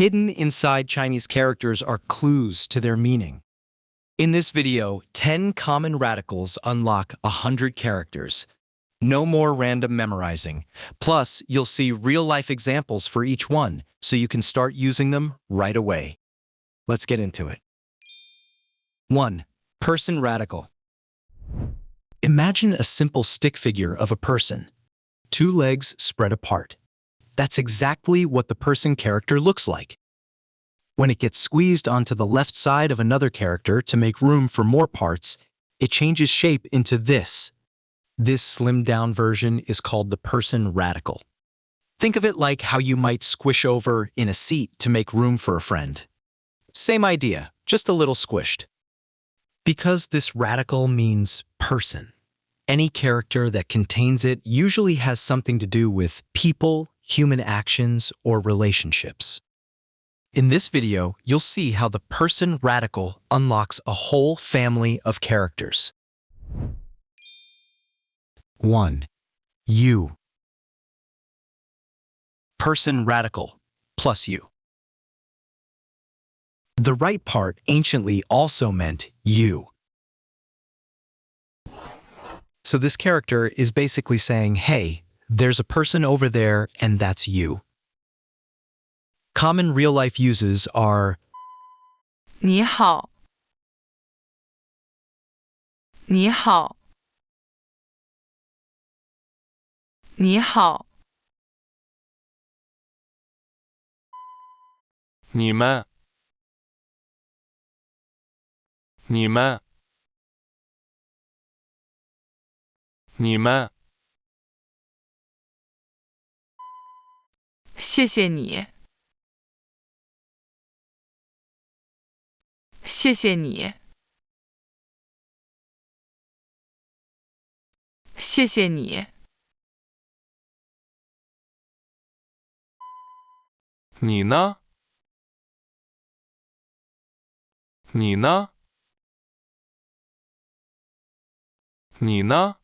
Hidden inside Chinese characters are clues to their meaning. In this video, 10 common radicals unlock 100 characters. No more random memorizing. Plus, you'll see real-life examples for each one, so you can start using them right away. Let's get into it. 1. Person radical. Imagine a simple stick figure of a person. 2 legs spread apart. That's exactly what the person character looks like. When it gets squeezed onto the left side of another character to make room for more parts, it changes shape into this. This slimmed-down version is called the person radical. Think of it like how you might squish over in a seat to make room for a friend. Same idea, just a little squished. Because this radical means person, any character that contains it usually has something to do with people, human actions, or relationships. In this video, you'll see how the person radical unlocks a whole family of characters. 1. You. Person radical plus you. The right part anciently also meant you. So this character is basically saying, hey, there's a person over there and that's you. Common real-life uses are 你好，你好，你好，你们，你们，你们，谢谢你，谢谢你，谢谢你，你呢？你呢？你呢？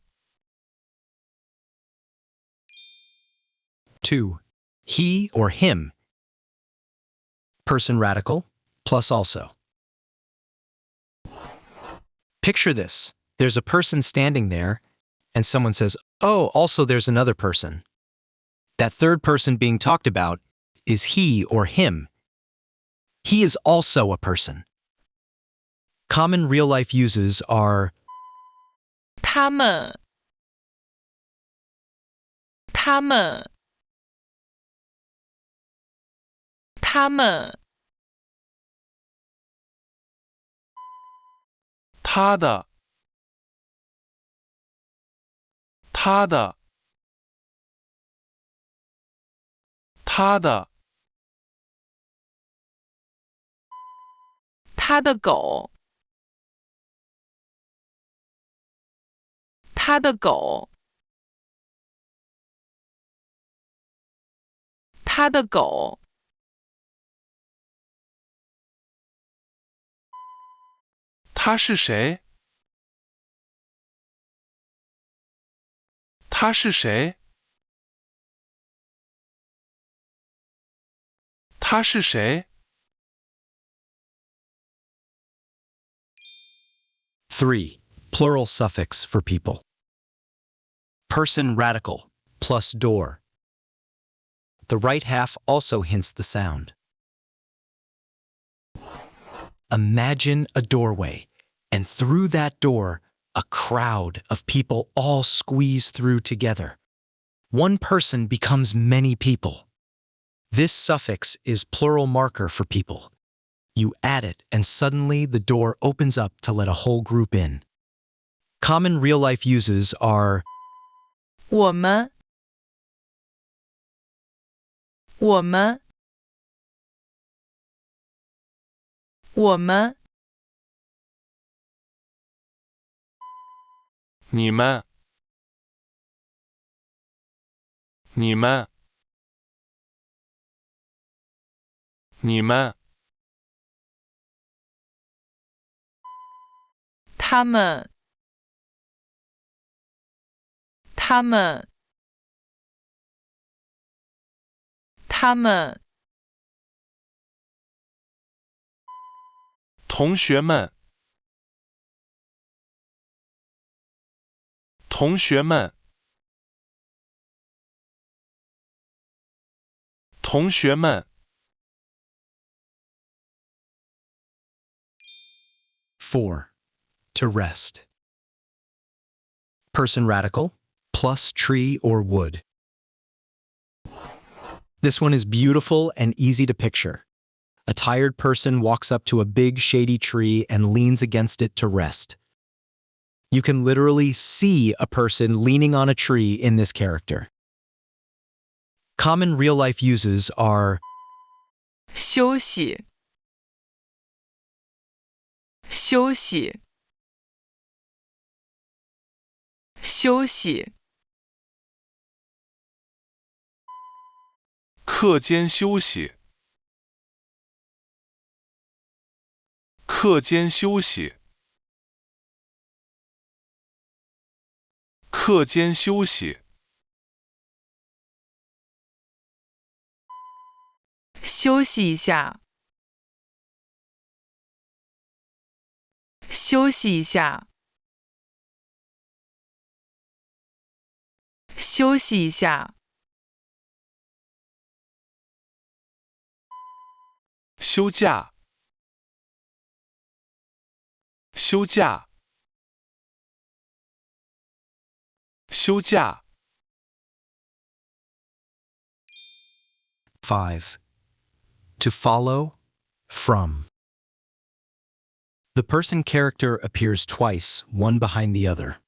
2. He or him. Person radical plus also. Picture this. There's a person standing there, and someone says, oh, also there's another person. That third person being talked about is he or him. He is also a person. Common real-life uses are 他们，他们，他们，他的，他的，他的，他的狗，他的狗，他的狗，他是谁？他是谁？他是谁？ 3. Plural suffix for people. Person radical plus door. The right half also hints the sound. Imagine a doorway, and through that door, a crowd of people all squeeze through together. One person becomes many people. This suffix is plural marker for people. You add it, and suddenly the door opens up to let a whole group in. Common real-life uses are 我们，我们，我们，你们，你们，你们，他们，他们，他们，同学们，同学们，同学们。4. To rest. Person radical plus tree or wood. This one is beautiful and easy to picture. A tired person walks up to a big shady tree and leans against it to rest. You can literally see a person leaning on a tree in this character. Common real-life uses are 休息，休息，休息，课间休息，课间休息，课间休息，休息一下，休息一下，休息一下，休假，休假，休假。5. To follow from. The person character appears twice, one behind the other.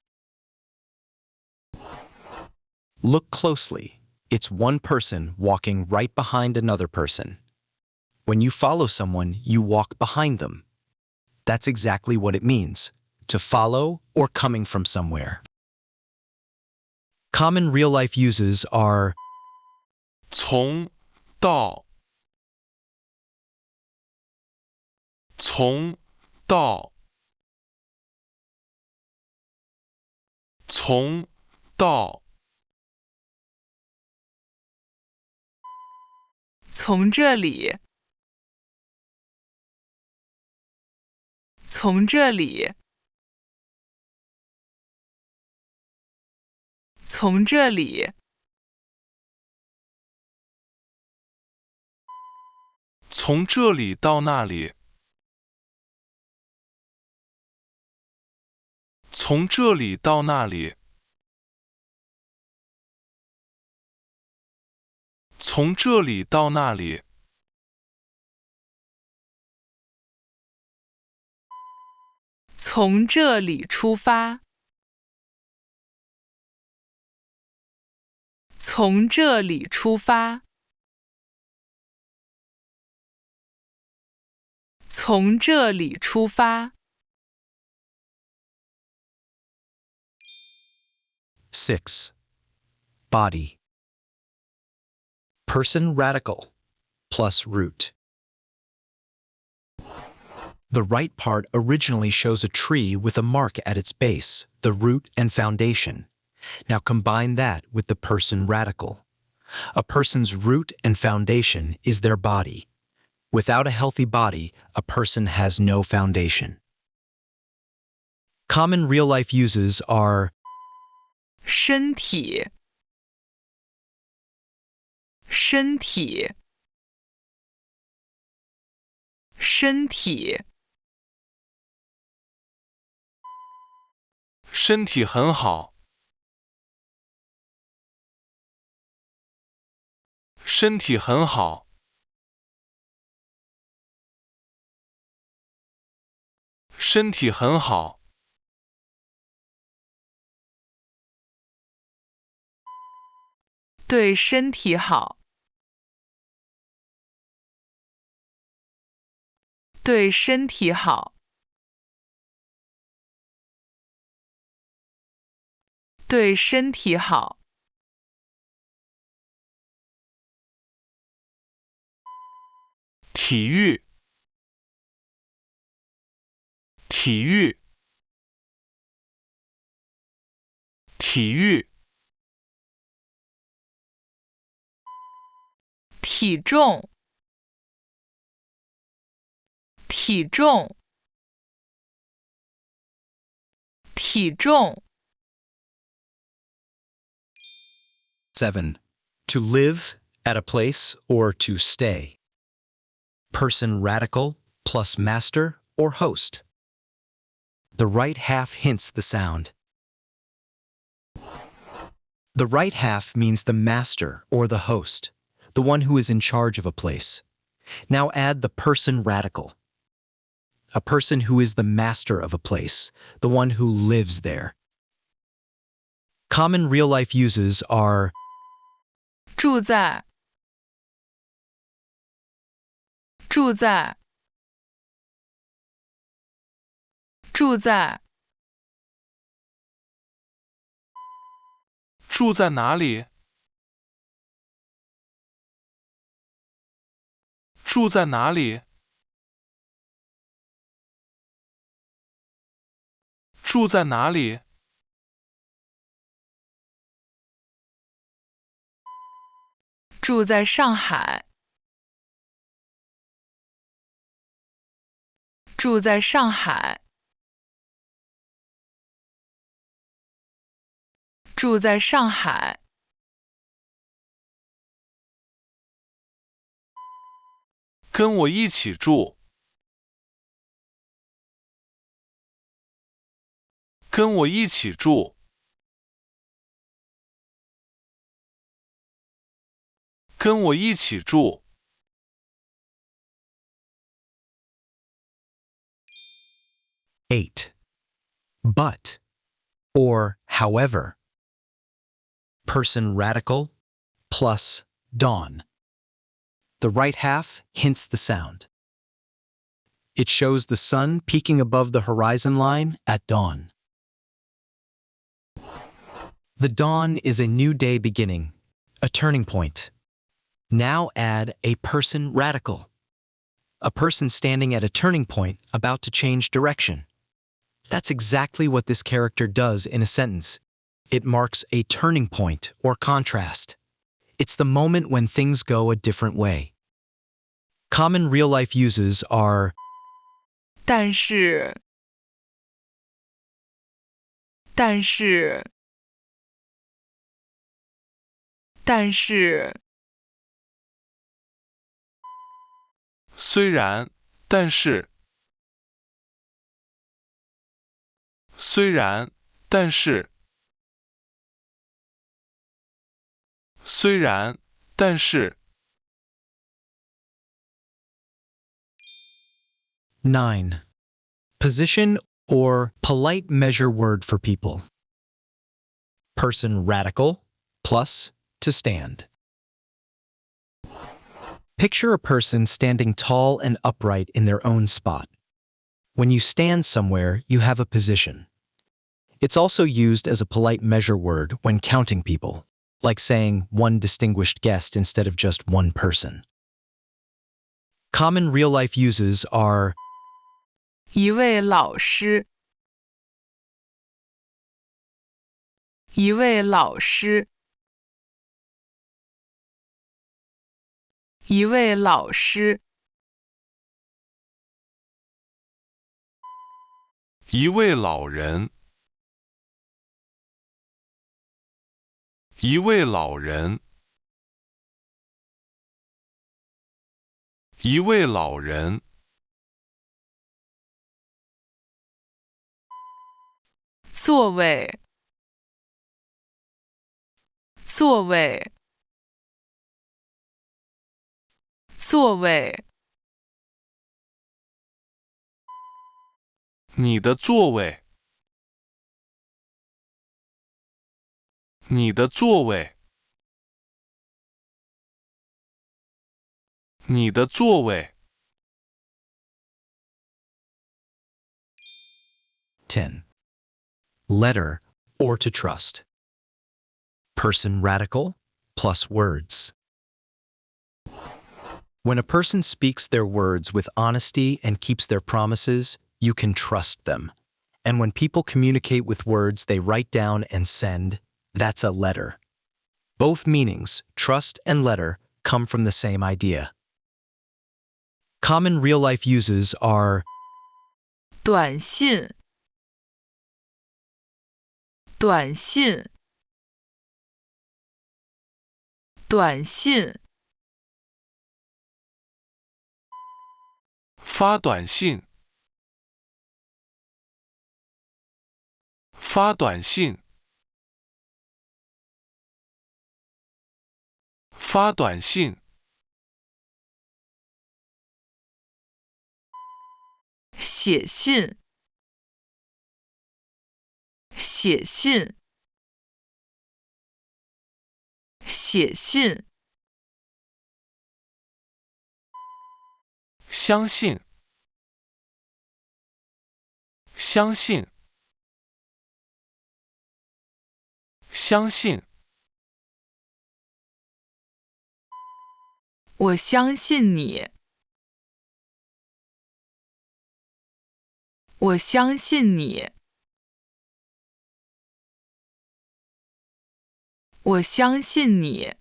Look closely. It's one person walking right behind another person. When you follow someone, you walk behind them. That's exactly what it means, to follow or coming from somewhere. Common real-life uses are 从到，从到，从到，从这里，从这里，从这里，从这里到那里，从这里到那里，从这里到那里。从这里出发，从这里出发，从这里出发。6. Body. Person radical plus root. The right part originally shows a tree with a mark at its base, the root and foundation. Now combine that with the person radical. A person's root and foundation is their body. Without a healthy body, a person has no foundation. Common real-life uses are 身体，身体，身体，身体很好，身体很好，身体很好。对身体好，对身体好，对身体好。体育，体育，体育。体重，体重，体重 7. To live at a place or to stay. Person radical plus master or host. The right half hints the sound. The right half means the master or the host, the one who is in charge of a place. Now add the person radical. A person who is the master of a place, the one who lives there. Common real-life uses are 住在住在住在住在哪里？住在哪里？住在哪里？住在上海住在上海住在上海跟我一起住。跟我一起住。跟我一起住。8. But or however. Person radical plus dawn. The right half hints the sound. It shows the sun peeking above the horizon line at dawn. The dawn is a new day beginning, a turning point. Now add a person radical. A person standing at a turning point about to change direction. That's exactly what this character does in a sentence. It marks a turning point or contrast. It's the moment when things go a different way. Common real-life uses are 但是但是但是虽然，但是。虽然，但是。虽然，但是。9. Position or polite measure word for people. Person radical plus to stand. Picture a person standing tall and upright in their own spot. When you stand somewhere, you have a position. It's also used as a polite measure word when counting people, like saying one distinguished guest instead of just one person. Common real-life uses are 一位老师一位老师一位老师一位老人。一位老人。一位老人。座位座位座位你的座位。你的座位。你的座位。10. Letter or to trust. Person radical plus words. When a person speaks their words with honesty and keeps their promises, you can trust them. And when people communicate with words they write down and send, that's a letter. Both meanings, trust and letter, come from the same idea. Common real-life uses are 短信短信，短信，发短信，发短信，发短信，写信，写信，写信，相信，相信，相信，我相信你，我相信你，我相信你。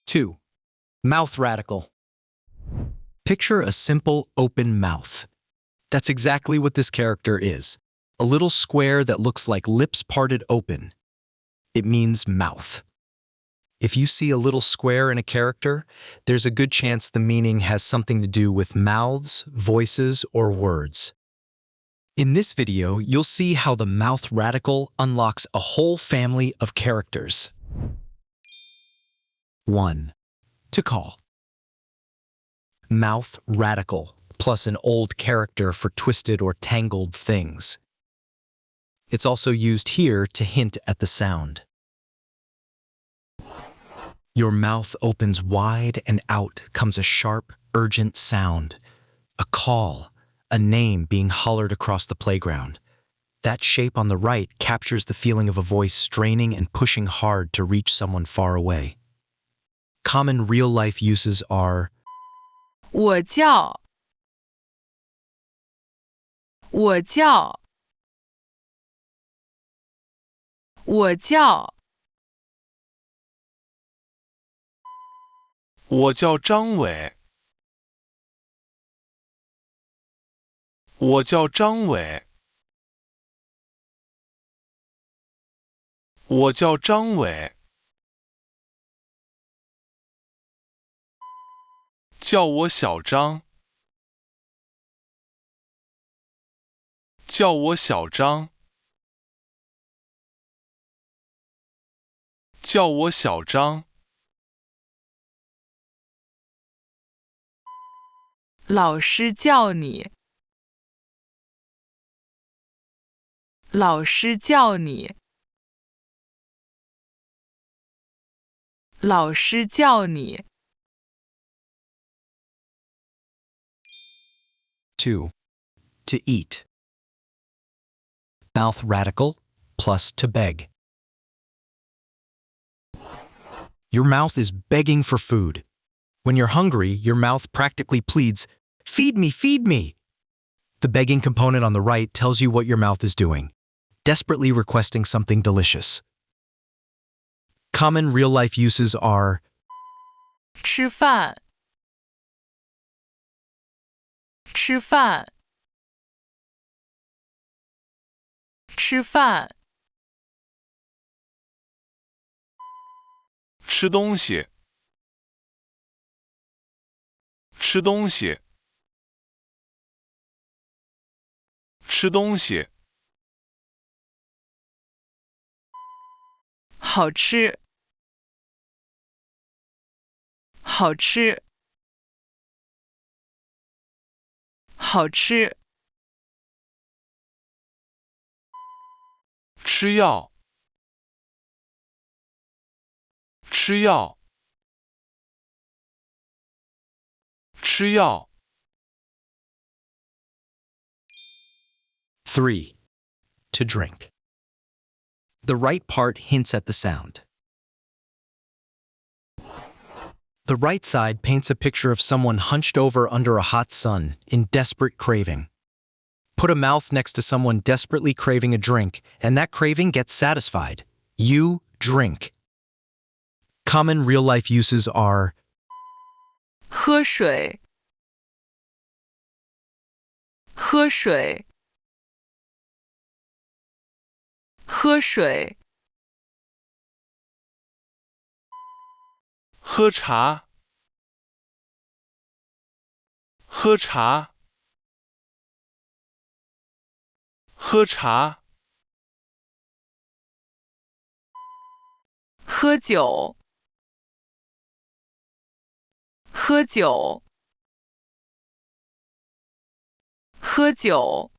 2. Mouth radical. Picture a simple, open mouth. That's exactly what this character is. A little square that looks like lips parted open. It means mouth. If you see a little square in a character, there's a good chance the meaning has something to do with mouths, voices, or words. In this video, you'll see how the mouth radical unlocks a whole family of characters. 1. To call. Mouth radical plus an old character for twisted or tangled things. It's also used here to hint at the sound. Your mouth opens wide and out comes a sharp, urgent sound. A call, a name being hollered across the playground. That shape on the right captures the feeling of a voice straining and pushing hard to reach someone far away. Common real-life uses are 我叫，我叫，我叫，我叫张伟，我叫张伟，我叫张伟，叫我小张，叫我小张，叫我小张。老师叫你，老师叫你，老师叫你。2. To eat. Mouth radical plus to beg. Your mouth is begging for food. When you're hungry, your mouth practically pleads, "Feed me, feed me!" The begging component on the right tells you what your mouth is doing, desperately requesting something delicious. Common real-life uses are 吃饭，吃饭，吃饭，吃东西，吃东西，吃东西，好吃，好吃，好吃，吃药，吃药，吃药。3. To drink. The right part hints at the sound. The right side paints a picture of someone hunched over under a hot sun in desperate craving. Put a mouth next to someone desperately craving a drink, and that craving gets satisfied. You drink. Common real-life uses are 喝水，喝水，喝水，喝茶，喝茶，喝茶，喝酒，喝酒，喝酒，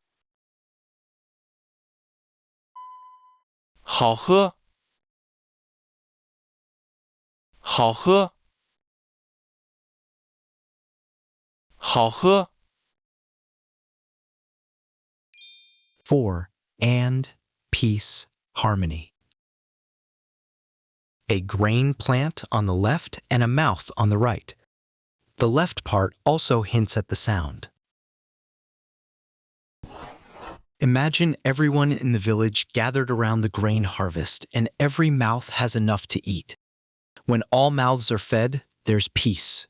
好喝，好喝，好喝。 4. And, peace, harmony. A grain plant on the left and a mouth on the right. The left part also hints at the sound. Imagine everyone in the village gathered around the grain harvest and every mouth has enough to eat. When all mouths are fed, there's peace.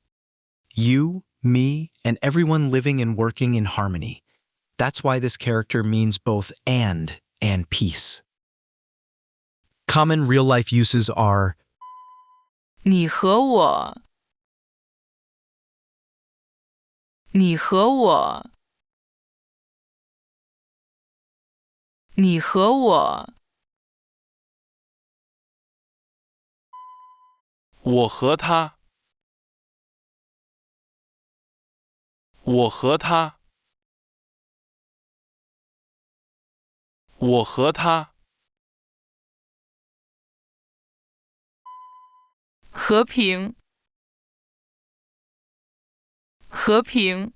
You, me, and everyone living and working in harmony. That's why this character means both and peace. Common real-life uses are 你和我，你和我，你和我，我和他，我和他，我和他，和平，和平，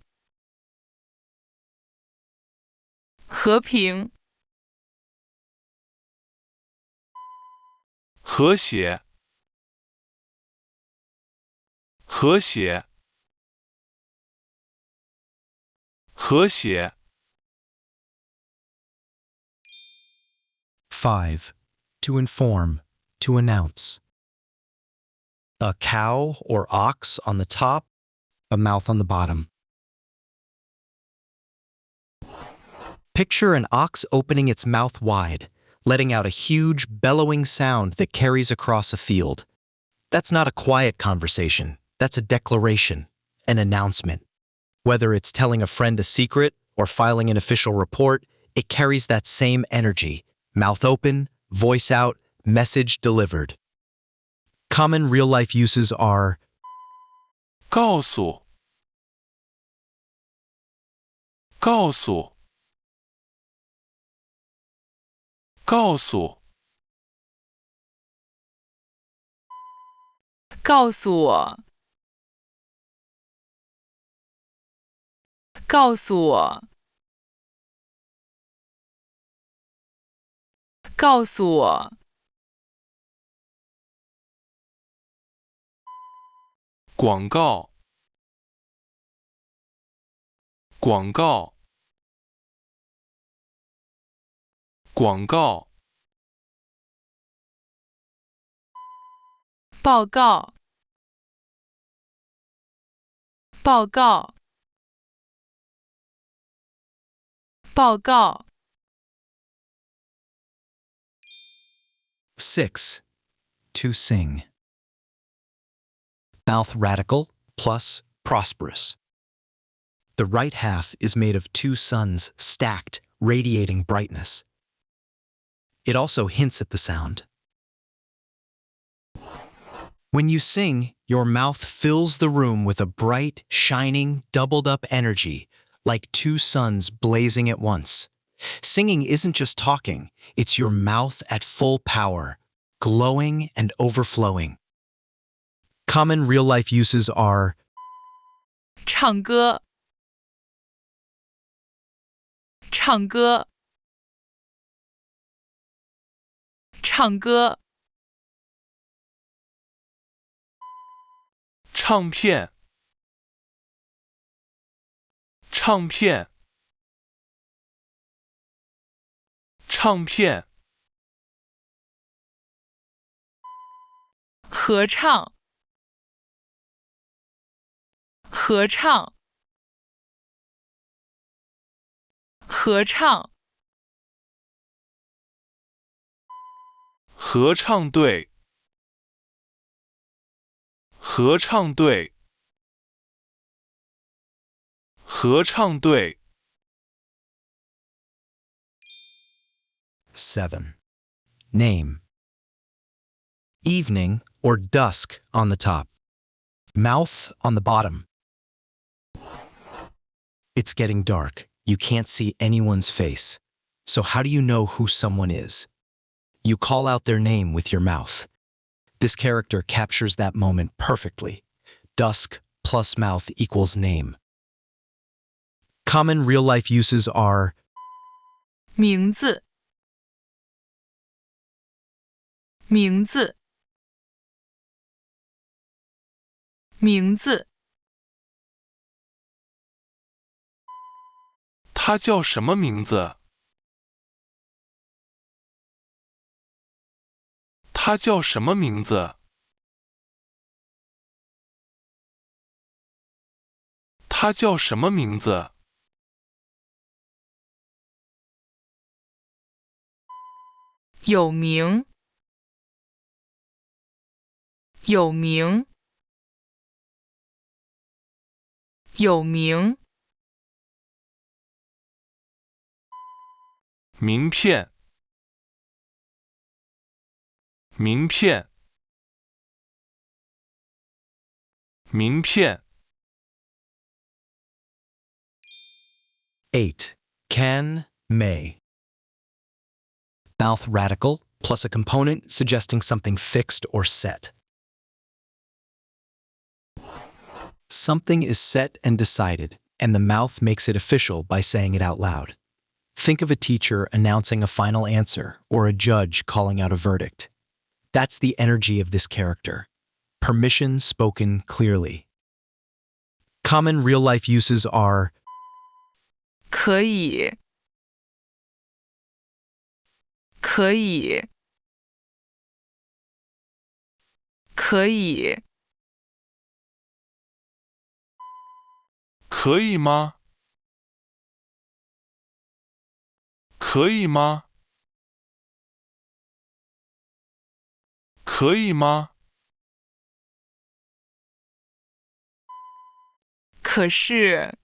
和平，和谐，和谐，和谐。 5. To inform, to announce. A cow or ox on the top, a mouth on the bottom. Picture an ox opening its mouth wide, letting out a huge, bellowing sound that carries across a field. That's not a quiet conversation. That's a declaration, an announcement. Whether it's telling a friend a secret or filing an official report, it carries that same energy. Mouth open, voice out, message delivered. Common real-life uses are 告诉，告诉，告诉，告诉我，告诉我，告诉我，广告，广告，广告，报告，报告，报告。6. To sing. Mouth radical plus prosperous. The right half is made of 2 suns stacked, radiating brightness. It also hints at the sound. When you sing, your mouth fills the room with a bright, shining, doubled-up energy, like 2 suns blazing at once. Singing isn't just talking, it's your mouth at full power, glowing and overflowing. Common real-life uses are 唱歌，唱歌，唱歌，唱片，唱片，唱片，合唱，合唱，合唱，合唱队，合唱队，合唱队。7. Name. Evening or dusk on the top. Mouth on the bottom. It's getting dark. You can't see anyone's face. So how do you know who someone is? You call out their name with your mouth. This character captures that moment perfectly. Dusk plus mouth equals name. Common real-life uses are 名字，名字，名字，他叫什么名字？他叫什么名字？他叫什么名字？有名，有名，有名，名片，名片，名片。8. Can, may. Mouth radical plus a component suggesting something fixed or set. Something is set and decided, and the mouth makes it official by saying it out loud. Think of a teacher announcing a final answer or a judge calling out a verdict. That's the energy of this character. Permission spoken clearly. Common real-life uses are 可以，可以，可以，可以吗？可以吗？可以吗？可是，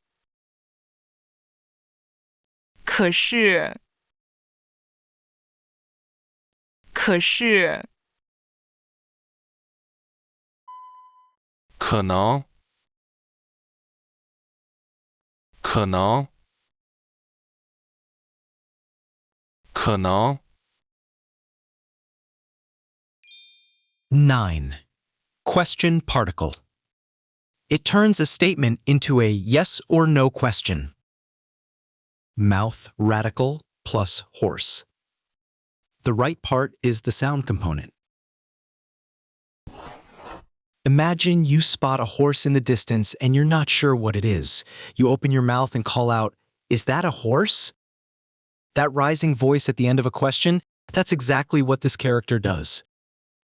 可是，可是，可能，可能，可能。9. Question particle. It turns a statement into a yes or no question. Mouth radical plus horse. The right part is the sound component. Imagine you spot a horse in the distance and you're not sure what it is. You open your mouth and call out, "Is that a horse?" That rising voice at the end of a question, that's exactly what this character does.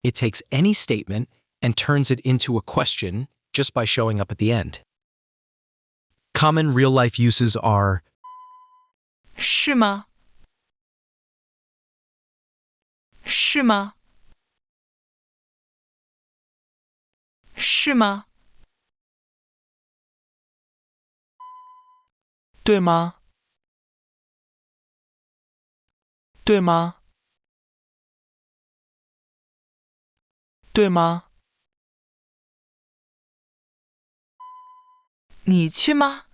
It takes any statement and turns it into a question just by showing up at the end. Common real-life uses are 是吗？是吗？是吗？对吗？对吗？对吗？你去吗？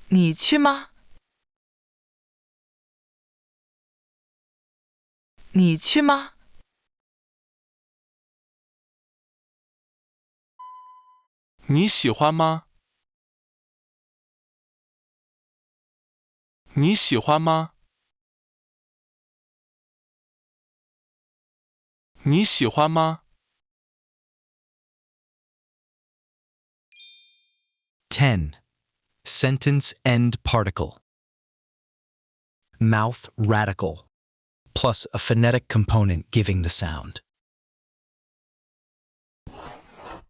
你去吗？你去吗？你喜欢吗？你喜欢吗？你喜欢吗？ 10. Sentence end particle. Mouth radical plus a phonetic component giving the sound.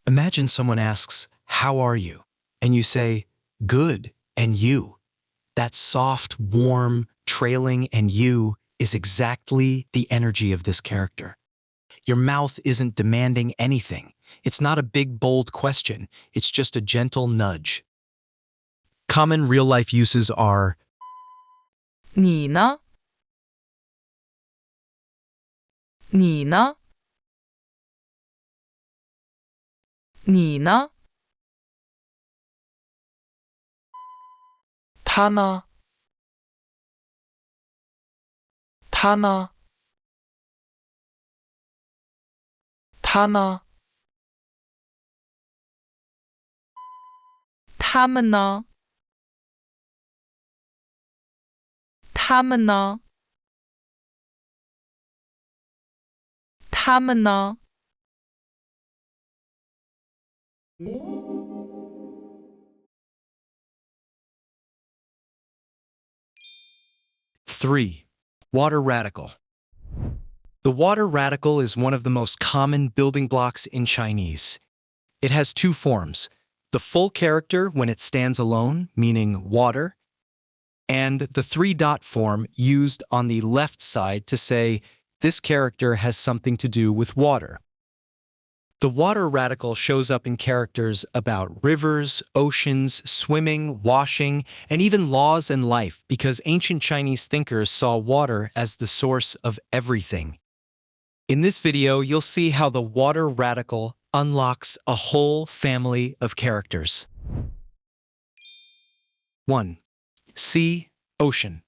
Imagine someone asks, "How are you?" And you say, "Good, and you?" That soft, warm, trailing "and you" is exactly the energy of this character. Your mouth isn't demanding anything. It's not a big, bold question. It's just a gentle nudge. Common real-life uses are 你呢？你呢？你呢？他呢？他呢？他呢？他们呢？他们呢？他们呢？ 3. Water radical. The water radical is one of the most common building blocks in Chinese. It has two forms: the full character when it stands alone, meaning water, and the three-dot form used on the left side to say this character has something to do with water. The water radical shows up in characters about rivers, oceans, swimming, washing, and even laws and life because ancient Chinese thinkers saw water as the source of everything. In this video, you'll see how the water radical unlocks a whole family of characters. 1. Sea, ocean.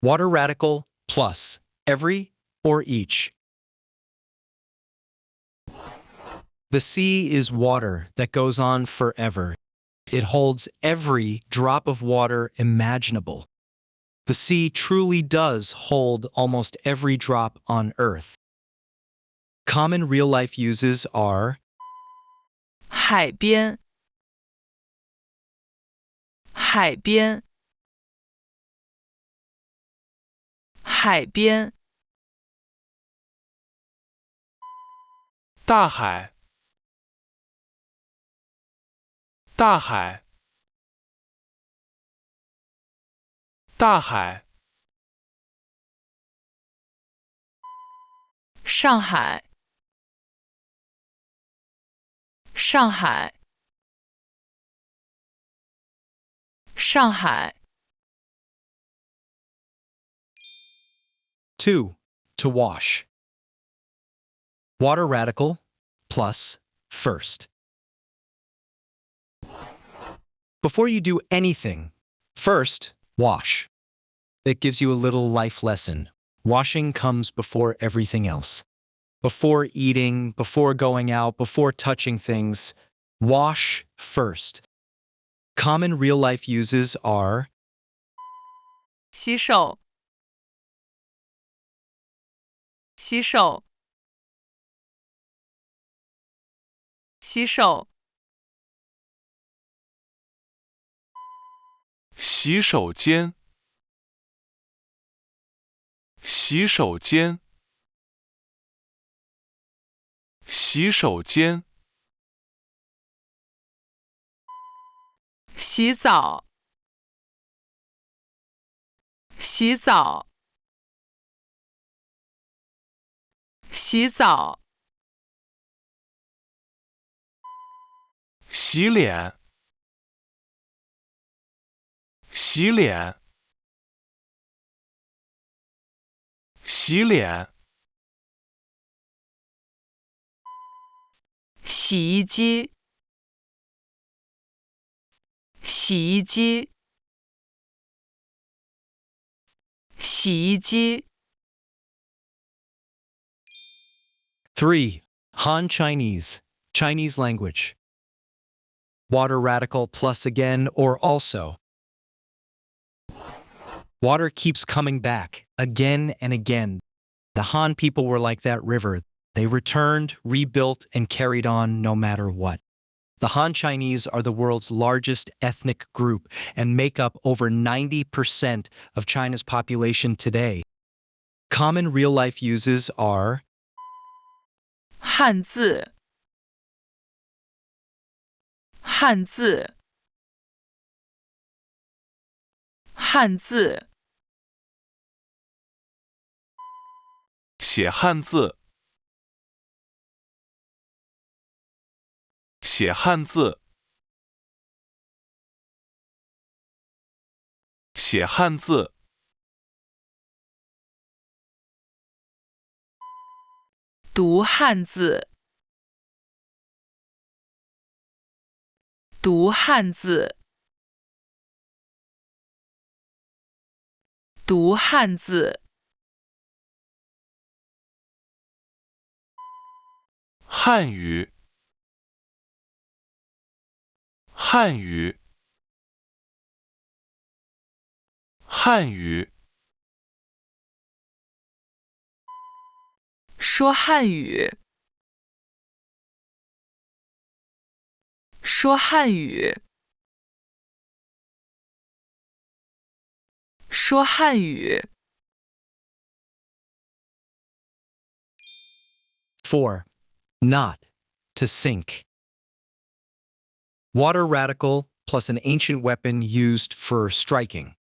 Water radical plus every or each. The sea is water that goes on forever. It holds every drop of water imaginable. The sea truly does hold almost every drop on Earth. Common real-life uses are 海边，海边，海边，大海，大海，大海，上海，上海，上海， 2. To wash. Water radical plus first. Before you do anything, first, wash. It gives you a little life lesson. Washing comes before everything else. Before eating, before going out, before touching things, wash first. Common real-life uses are 洗手，洗手，洗手，洗手间，洗手间，洗手间，洗澡，洗澡，洗澡，洗脸，洗脸，洗脸，洗衣机，洗衣机，洗衣机。 3. Han Chinese, Chinese language. Water radical plus again or also. Water keeps coming back again and again. The Han people were like that river. They returned, rebuilt, and carried on no matter what. The Han Chinese are the world's largest ethnic group and make up over 90% of China's population today. Common real-life uses are 汉字，汉字，汉字，写汉字，写汉字，写汉字，读汉字，读汉字，读汉字，汉语，汉语，汉语，说汉语，说汉语，说汉语。4. Not, to sink. Water radical plus an ancient weapon used for striking.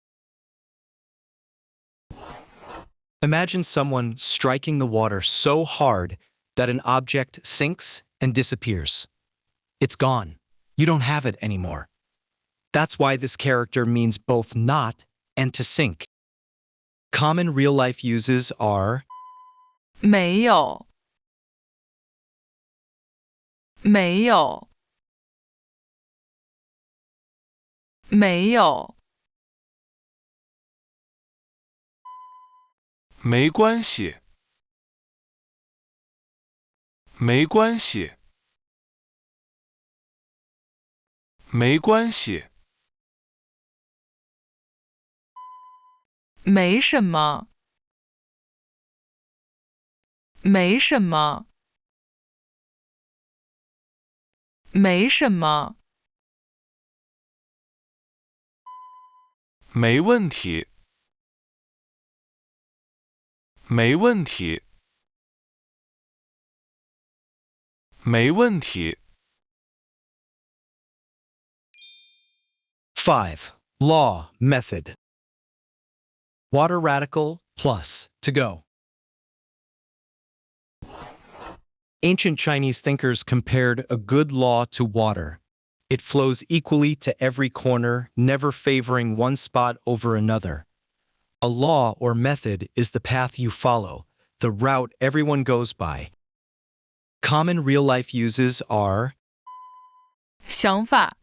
Imagine someone striking the water so hard that an object sinks and disappears. It's gone. You don't have it anymore. That's why this character means both not and to sink. Common real-life uses are 没有，没有，没有，没关系，没关系，没关系，没什么，没什么，没什么，没问题，没问题，没问题。5. Law, method. Water radical plus to go. Ancient Chinese thinkers compared a good law to water. It flows equally to every corner, never favoring one spot over another. A law or method is the path you follow, the route everyone goes by. Common real-life uses are 想法，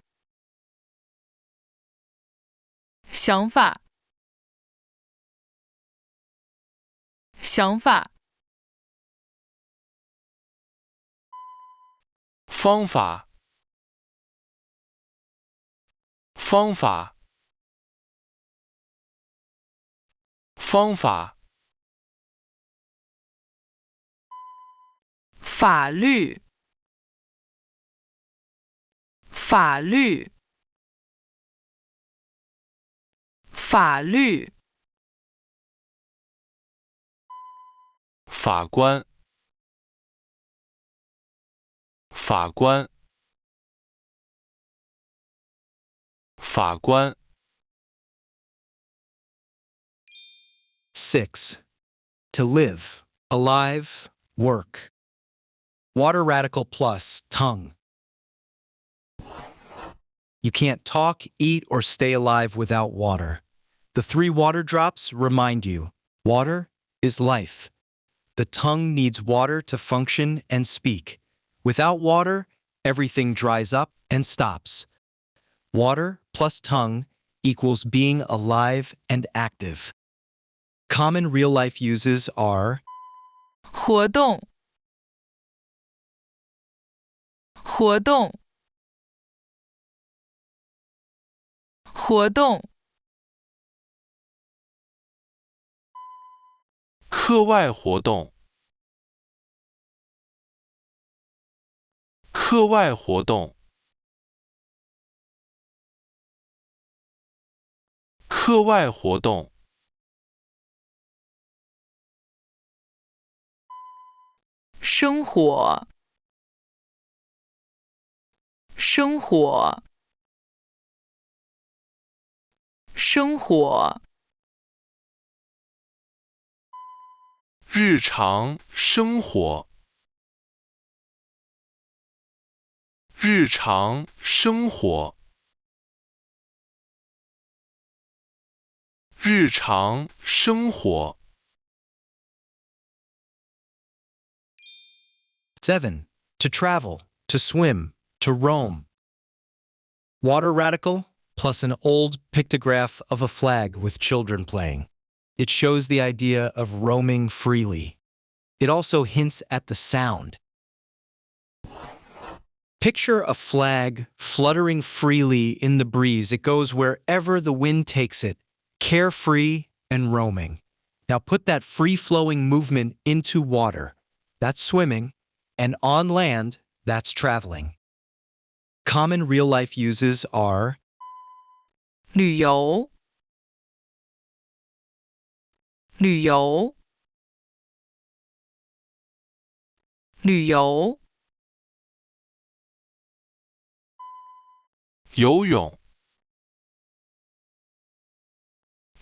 想法，想法，方法，方法，方法，法律，法律，法律，法官，法官，法官。6. To live, alive, work. Water radical plus tongue. You can't talk, eat, or stay alive without water. The 3 water drops remind you, water is life. The tongue needs water to function and speak. Without water, everything dries up and stops. Water plus tongue equals being alive and active. Common real-life uses are 活动，活动，活动，课外活动，课外活动，课外活动。生活，生活，生活，日常生活，日常生活，日常生活。7. To travel, to swim, to roam. Water radical plus an old pictograph of a flag with children playing. It shows the idea of roaming freely. It also hints at the sound. Picture a flag fluttering freely in the breeze. It goes wherever the wind takes it, carefree and roaming. Now put that free-flowing movement into water. That's swimming. And on land, that's traveling. Common real-life uses are 旅游，旅游，旅游，游泳，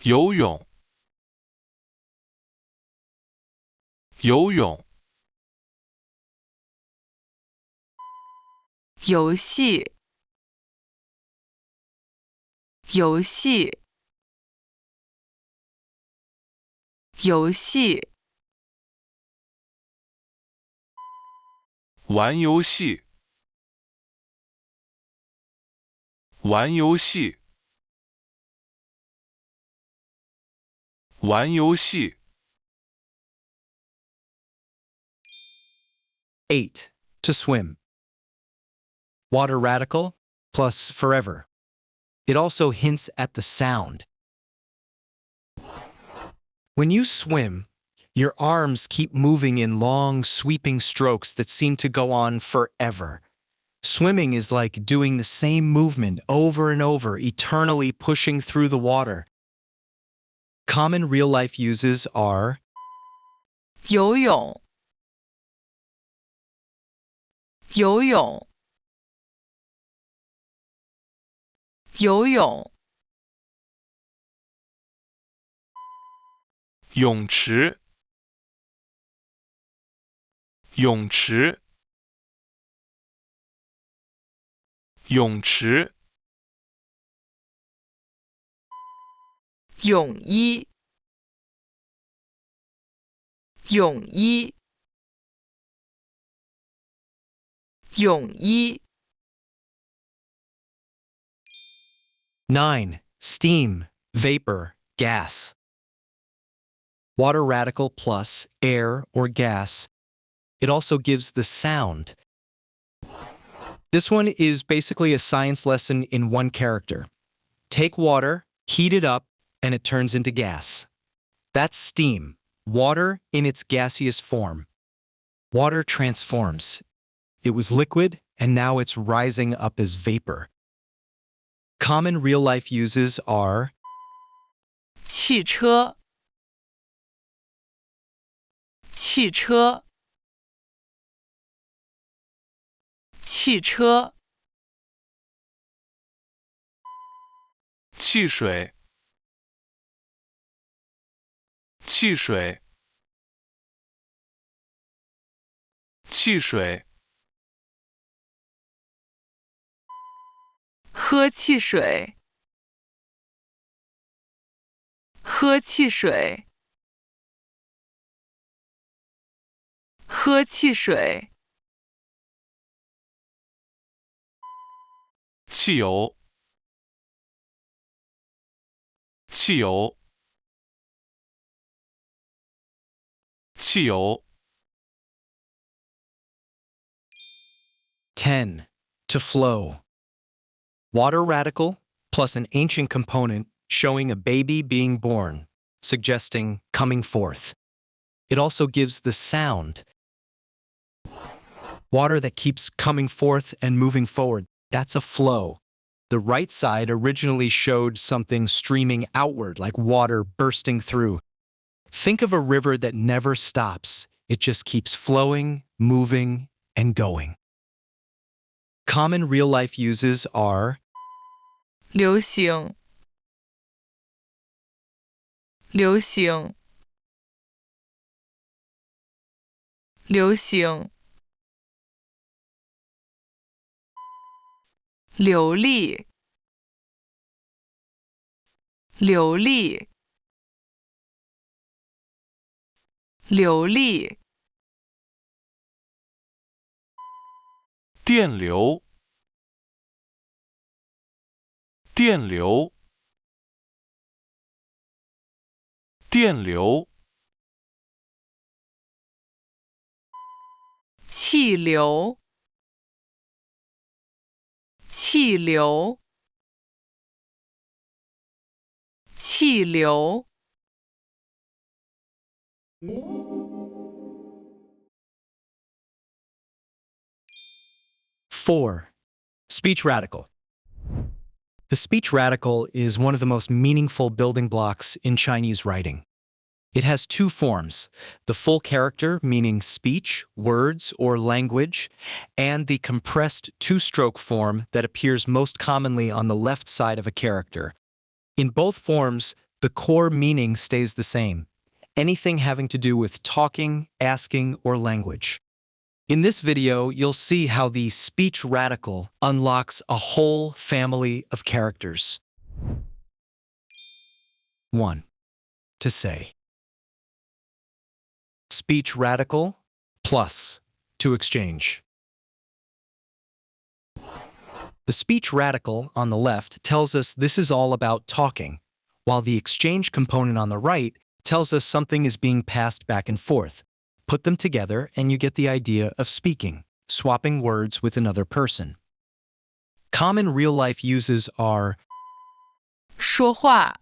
游泳，游泳，游戏，游戏，游戏，玩游戏，玩游戏，玩游戏。8. To swim. Water radical plus forever. It also hints at the sound. When you swim, your arms keep moving in long, sweeping strokes that seem to go on forever. Swimming is like doing the same movement over and over, eternally pushing through the water. Common real-life uses are 游泳，游泳，游泳，泳池，泳池，泳池。泳衣，泳衣，泳衣， 9. Steam, vapor, gas. Water radical plus air or gas. It also gives the sound. This one is basically a science lesson in one character. Take water, heat it up, and it turns into gas. That's steam, water in its gaseous form. Water transforms. It was liquid, and now it's rising up as vapor. Common real-life uses are 汽车，汽车，汽车，汽水，汽水，汽水。喝汽水，喝汽水，喝汽水，汽油，汽油，汽油。10. To flow. Water radical plus an ancient component showing a baby being born, suggesting coming forth. It also gives the sound. Water that keeps coming forth and moving forward, that's a flow. The right side originally showed something streaming outward, like water bursting through. Think of a river that never stops. It just keeps flowing, moving, and going. Common real-life uses are 流行，流行，流行，流利，流利，流利，电流，电流，电流，气流，气流，气流， 4. Speech radical. The speech radical is one of the most meaningful building blocks in Chinese writing. It has two forms, the full character, meaning speech, words, or language, and the compressed two-stroke form that appears most commonly on the left side of a character. In both forms, the core meaning stays the same, anything having to do with talking, asking, or language. In this video, you'll see how the speech radical unlocks a whole family of characters. 1. To say. Speech radical plus to exchange. The speech radical on the left tells us this is all about talking, while the exchange component on the right tells us something is being passed back and forth. Put them together and you get the idea of speaking, swapping words with another person. Common real-life uses are 说话，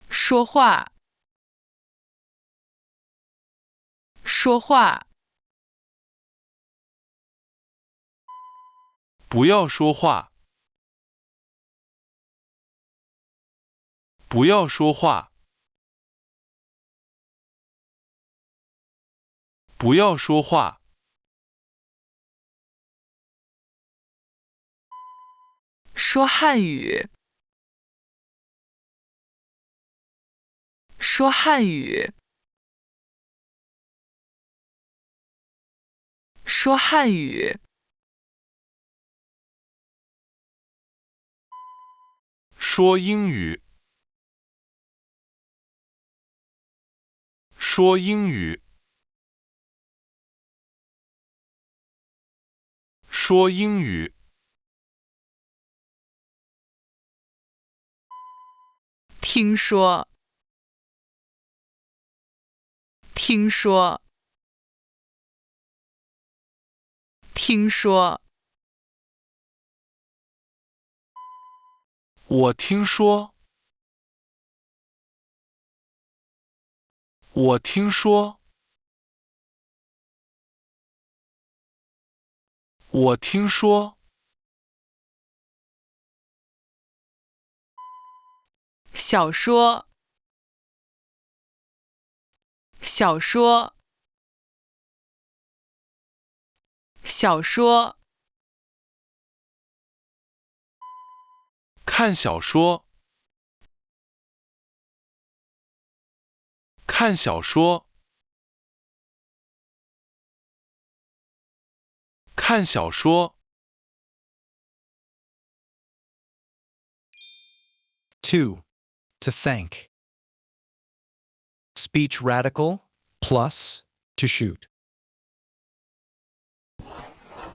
说话，说话，不要说话，不要说话，不要说话，说汉语，说汉语，说汉语，说英语，说英语，说英语，听说，听说，听说，我听说，我听说，我听说，小说，小说，小说，看小说，看小说，看小说， 2. To thank. Speech radical plus to shoot.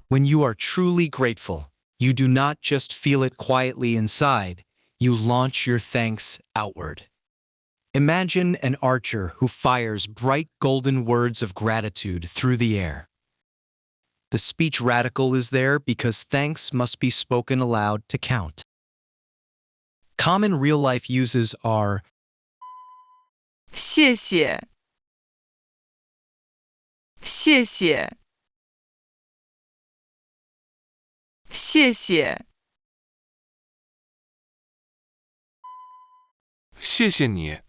When you are truly grateful, you do not just feel it quietly inside, you launch your thanks outward. Imagine an archer who fires bright golden words of gratitude through the air. The speech radical is there because thanks must be spoken aloud to count. Common real-life uses are 谢谢，谢谢，谢谢，谢谢你，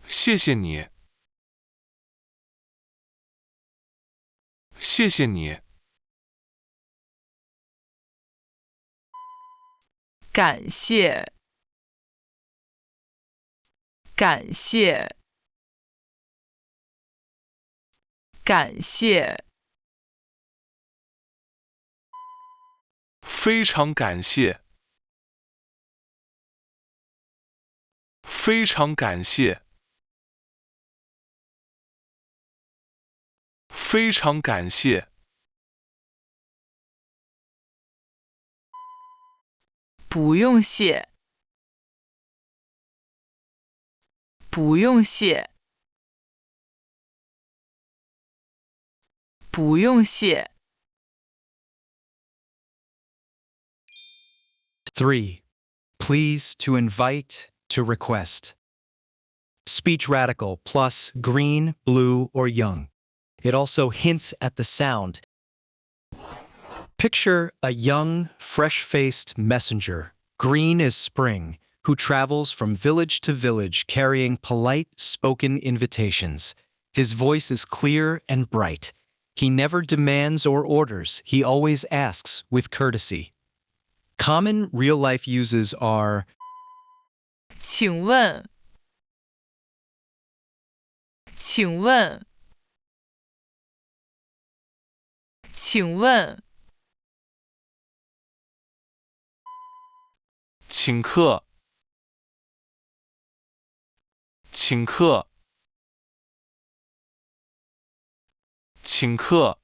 谢谢你，谢谢你，感谢，感谢，感谢，非常感谢，非常感谢，非常感谢，不用谢，不用谢，不用谢。3. Please, to invite, to request. Speech radical plus green, blue, or young. It also hints at the sound. Picture a young, fresh-faced messenger. Green is spring, who travels from village to village carrying polite, spoken invitations. His voice is clear and bright. He never demands or orders, he always asks with courtesy. Common real-life uses are 请问，请问，请问，请客，请客，请客，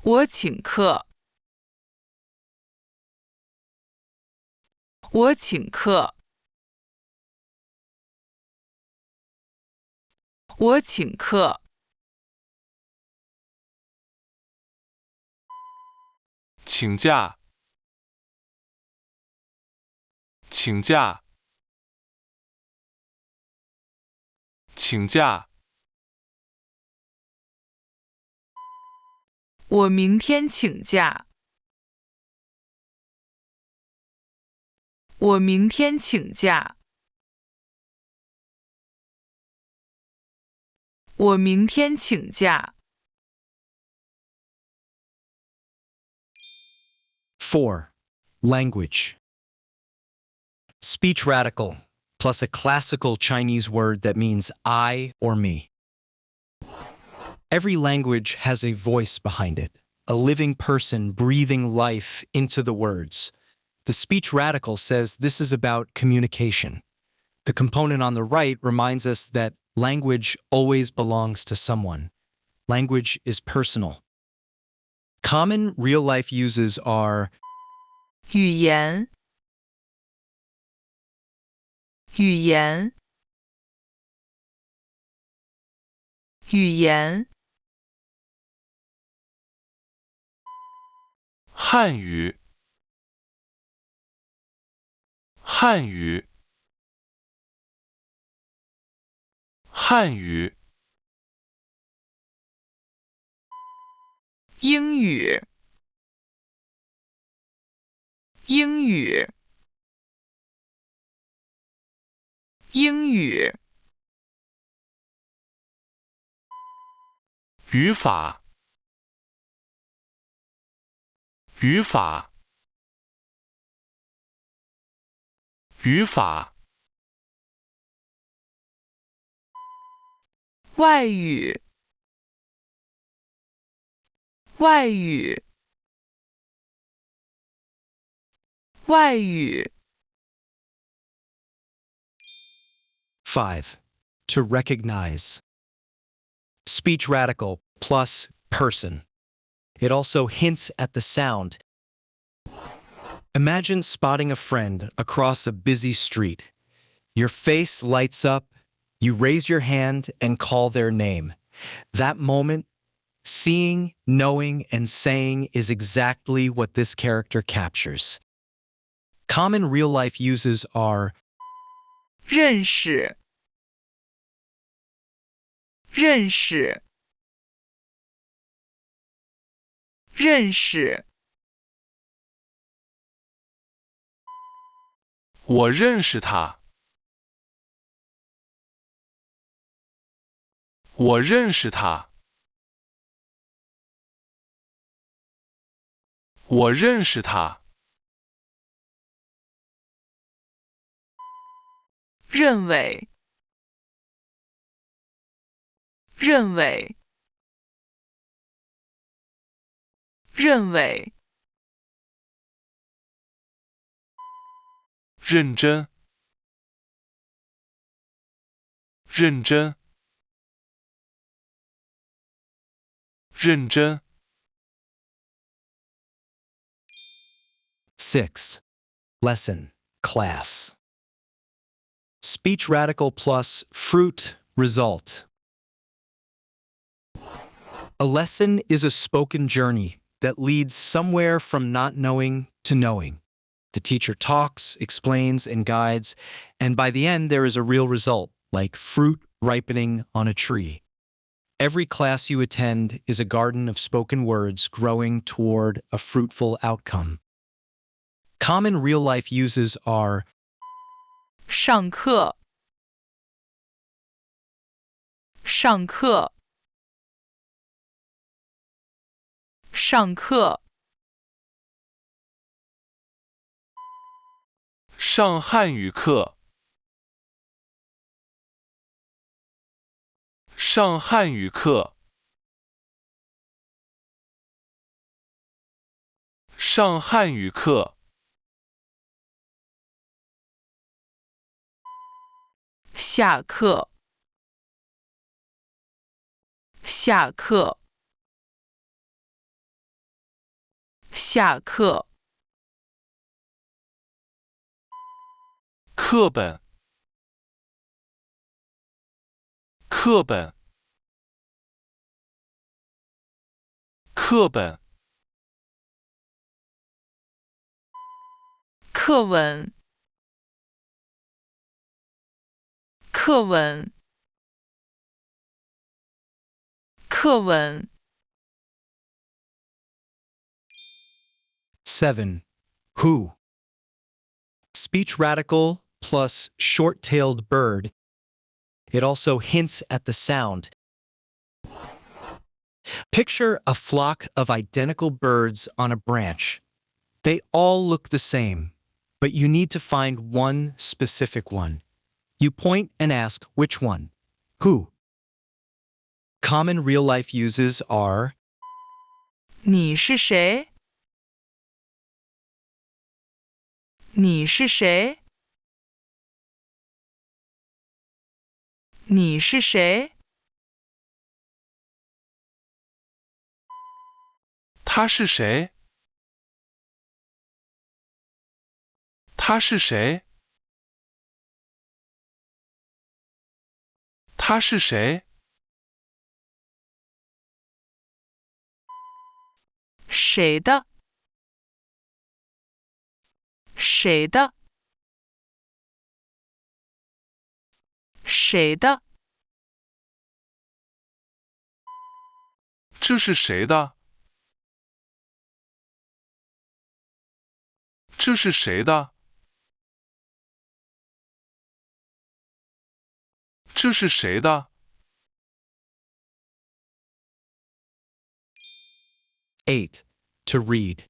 我请客，我请客，我请客。请假，请假，请假，我明天请假。我明天请假。我明天请假。4. Language. Speech radical plus a classical Chinese word that means I or me. Every language has a voice behind it, a living person breathing life into the words. The speech radical says this is about communication. The component on the right reminds us that language always belongs to someone. Language is personal. Common real-life uses are 语言，语言，语言，汉语，汉语，汉语，英语，英语，英语，语法，语法，语法，外语，外语，外语。5. To recognize. Speech radical plus person. It also hints at the sound. Imagine spotting a friend across a busy street. Your face lights up, you raise your hand and call their name. That moment, seeing, knowing, and saying is exactly what this character captures. Common real-life uses are 认识，认识，认识。我认识他，我认识他。我认识他。认为，认为，认为，认真。认真。认真。6. Lesson, class. Speech radical plus fruit, result. A lesson is a spoken journey that leads somewhere from not knowing to knowing. The teacher talks, explains, and guides, and by the end there is a real result, like fruit ripening on a tree. Every class you attend is a garden of spoken words growing toward a fruitful outcome. Common real-life uses are 上课，上课，上课，上汉语课。上汉语课。上汉语课。下课，下课，下课，课本。课本。课本。课文，课文，课文， 7. Who. Speech radical plus short-tailed bird. It also hints at the sound. Picture a flock of identical birds on a branch. They all look the same, but you need to find one specific one. You point and ask which one. Who. Common real-life uses are 你是谁？你是谁？你是谁？他是谁？他是谁？他是谁？谁的？谁的？谁的？这是谁的？这是谁的？这是谁的？ 8. To read.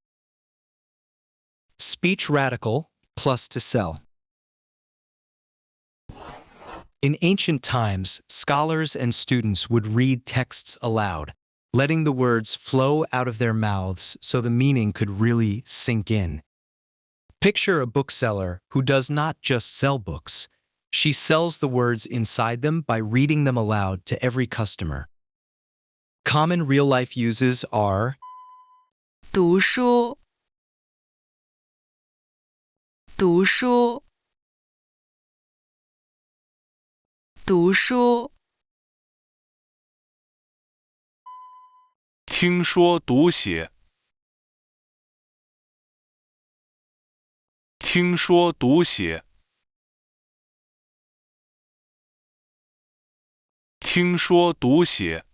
Speech radical plus to sell. In ancient times, scholars and students would read texts aloud, letting the words flow out of their mouths so the meaning could really sink in. Picture a bookseller who does not just sell books. She sells the words inside them by reading them aloud to every customer. Common real-life uses are 读书，读书，读书，听说读写。听说读写。听说读写。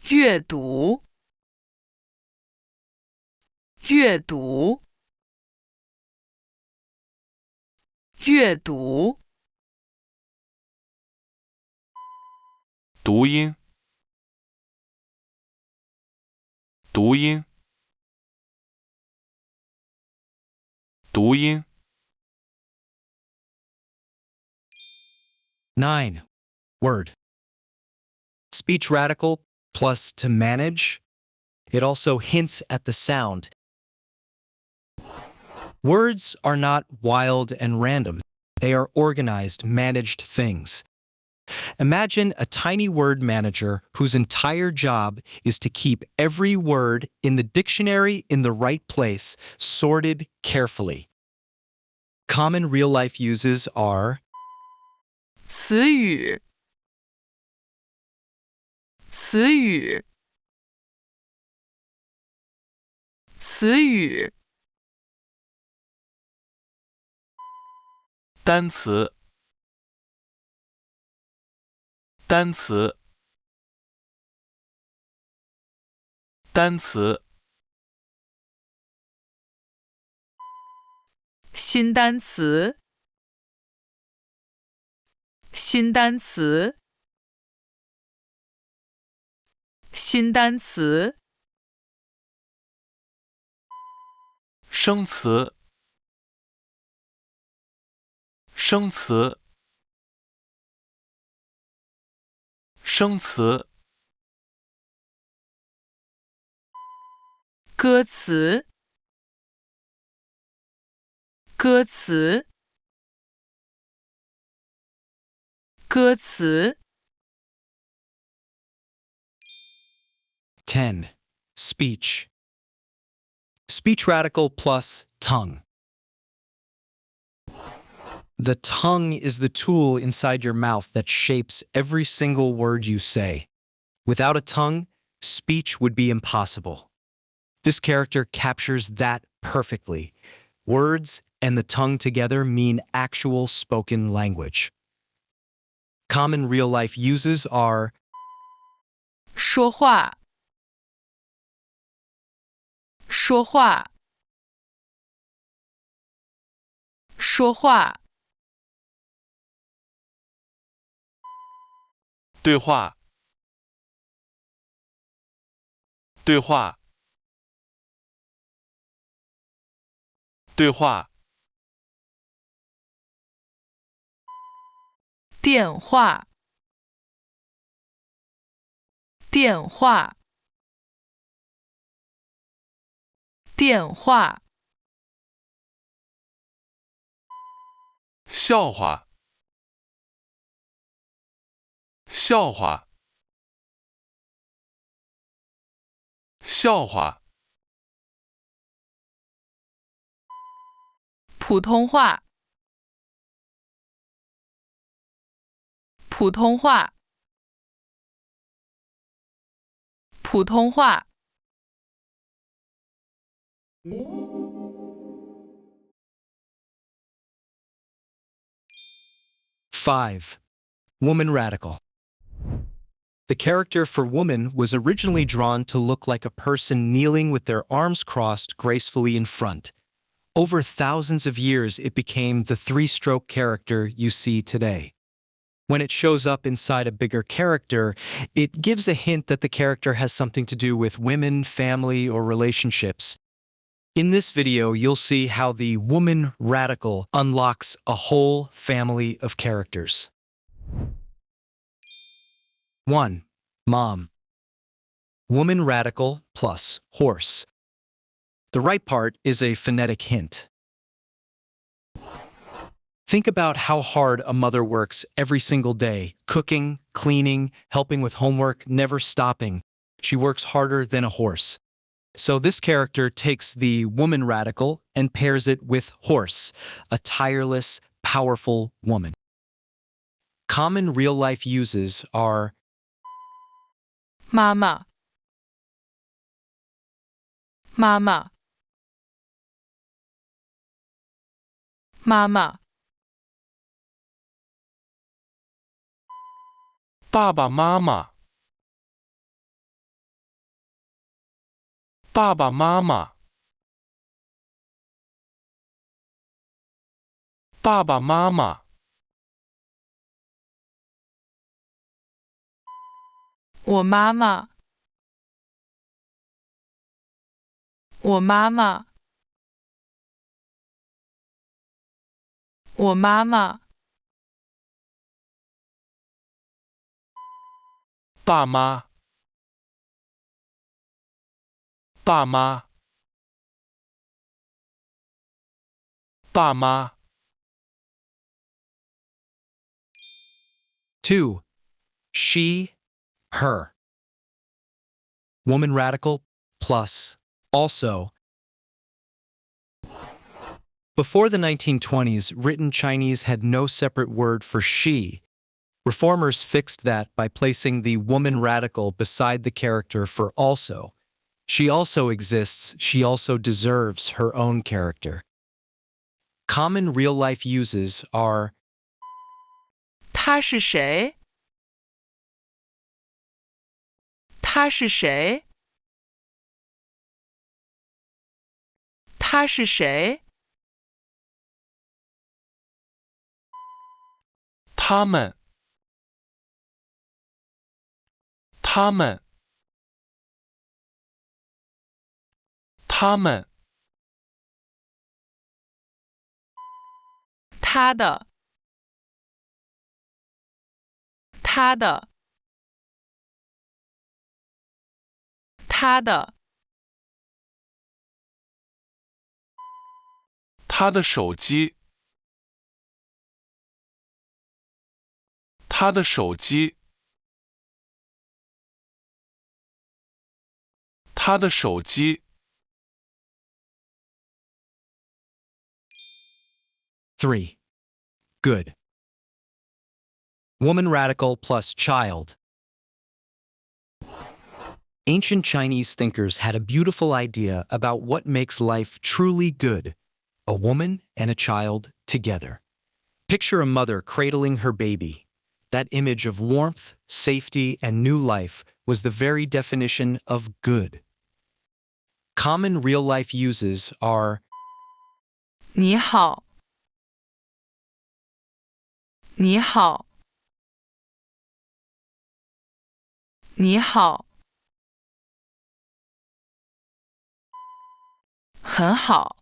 阅读，阅读，阅读，读音，读音，读音。 9. Word. Speech radical plus to manage. It also hints at the sound. Words are not wild and random. They are organized, managed things. Imagine a tiny word manager whose entire job is to keep every word in the dictionary in the right place, sorted carefully. Common real-life uses are 词语，词语，词语，单词，单词，单词，新单词，新单词，新单词，生词，生词，生词，歌词，歌词，歌词。10. Speech. Speech radical plus tongue. The tongue is the tool inside your mouth that shapes every single word you say. Without a tongue, speech would be impossible. This character captures that perfectly. Words and the tongue together mean actual spoken language. Common real-life uses are 说话，说话，说话，对话，对话，对话，电话，电话，电话，笑话，笑话，笑话，普通话，普通话，普通话。5. Woman radical. The character for woman was originally drawn to look like a person kneeling with their arms crossed gracefully in front. Over thousands of years, it became the three-stroke character you see today. When it shows up inside a bigger character, it gives a hint that the character has something to do with women, family, or relationships. In this video, you'll see how the woman radical unlocks a whole family of characters. 1. Mom. Woman radical plus horse. The right part is a phonetic hint. Think about how hard a mother works every single day, cooking, cleaning, helping with homework, never stopping. She works harder than a horse. So this character takes the woman radical and pairs it with horse, a tireless, powerful woman. Common real-life uses are 妈妈，妈妈，妈妈，爸爸妈妈，爸爸妈妈，爸爸妈妈，我妈妈，我妈妈，我妈妈，爸妈，爸妈，爸妈。2. She, her. Woman radical plus also. Before the 1920s, written Chinese had no separate word for she. Reformers fixed that by placing the woman radical beside the character for also. She also exists, she also deserves her own character. Common real-life uses are 他是谁？他是谁？他是谁？他们，他们，他们。他的，他的，他的，他的手机，他的手机，他的手机。3. Good. Woman radical plus child. Ancient Chinese thinkers had a beautiful idea about what makes life truly good: a woman and a child together. Picture a mother cradling her baby. That image of warmth, safety, and new life was the very definition of good. Common real-life uses are 你好，你好，你好，很好，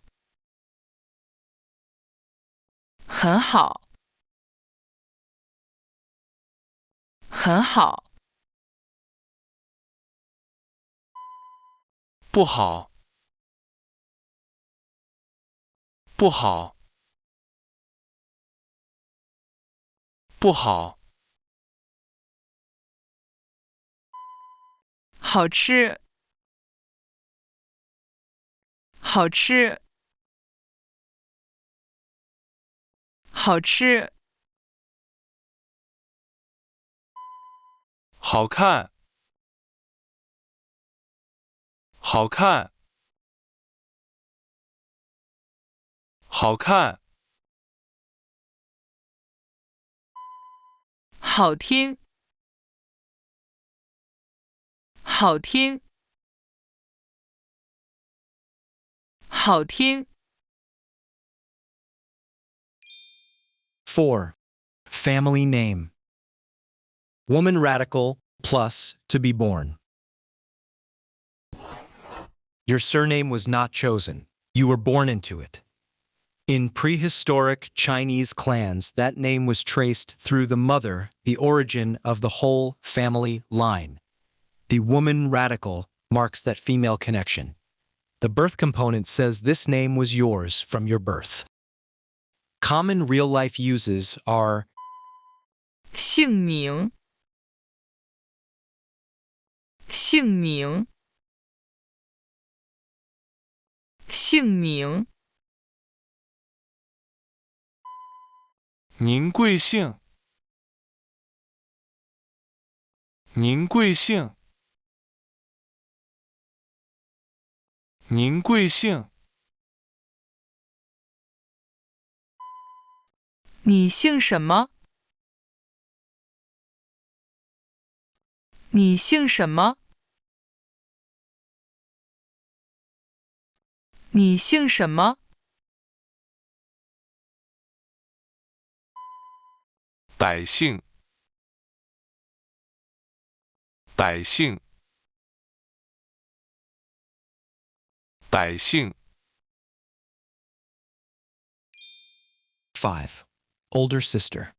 很好，很好，不好，不好，不好。好吃，好吃，好吃，好看，好看，好看。好听，好听，好听。4. Family name. Woman radical plus to be born. Your surname was not chosen. You were born into it. In prehistoric Chinese clans, that name was traced through the mother, the origin of the whole family line. The woman radical marks that female connection. The birth component says this name was yours from your birth. Common real-life uses are 姓名，姓名，姓名。您贵姓？您贵姓？您贵姓？你姓什么？你姓什么？你姓什么？百姓，百姓，百姓， 5. Older sister.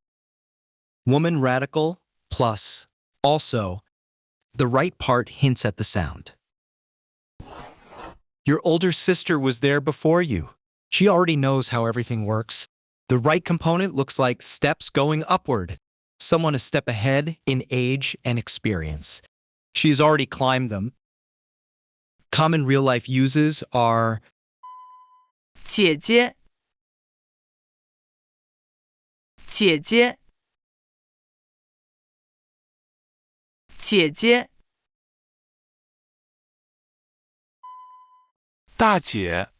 Woman radical plus also. The right part hints at the sound. Your older sister was there before you. She already knows how everything works. The right component looks like steps going upward. Someone a step ahead in age and experience. She's already climbed them. Common real-life uses are 姐姐，姐姐，姐姐，大姐，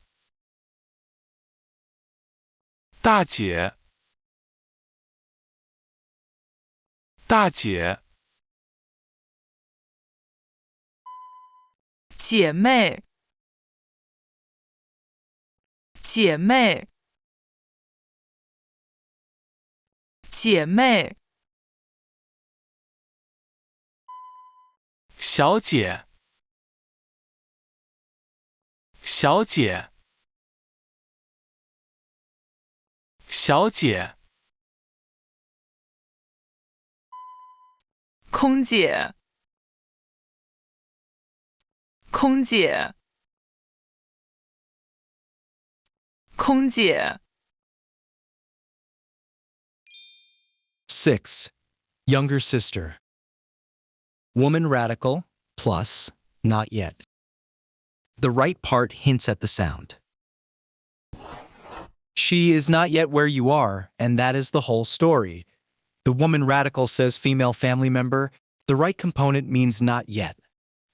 大姐，大姐，姐妹，姐妹，姐妹，小姐，小姐，小姐，空姐，空姐，空姐， 6. Younger sister. Woman radical plus not yet. The right part hints at the sound. She is not yet where you are, and that is the whole story. The woman radical says female family member. The right component means not yet.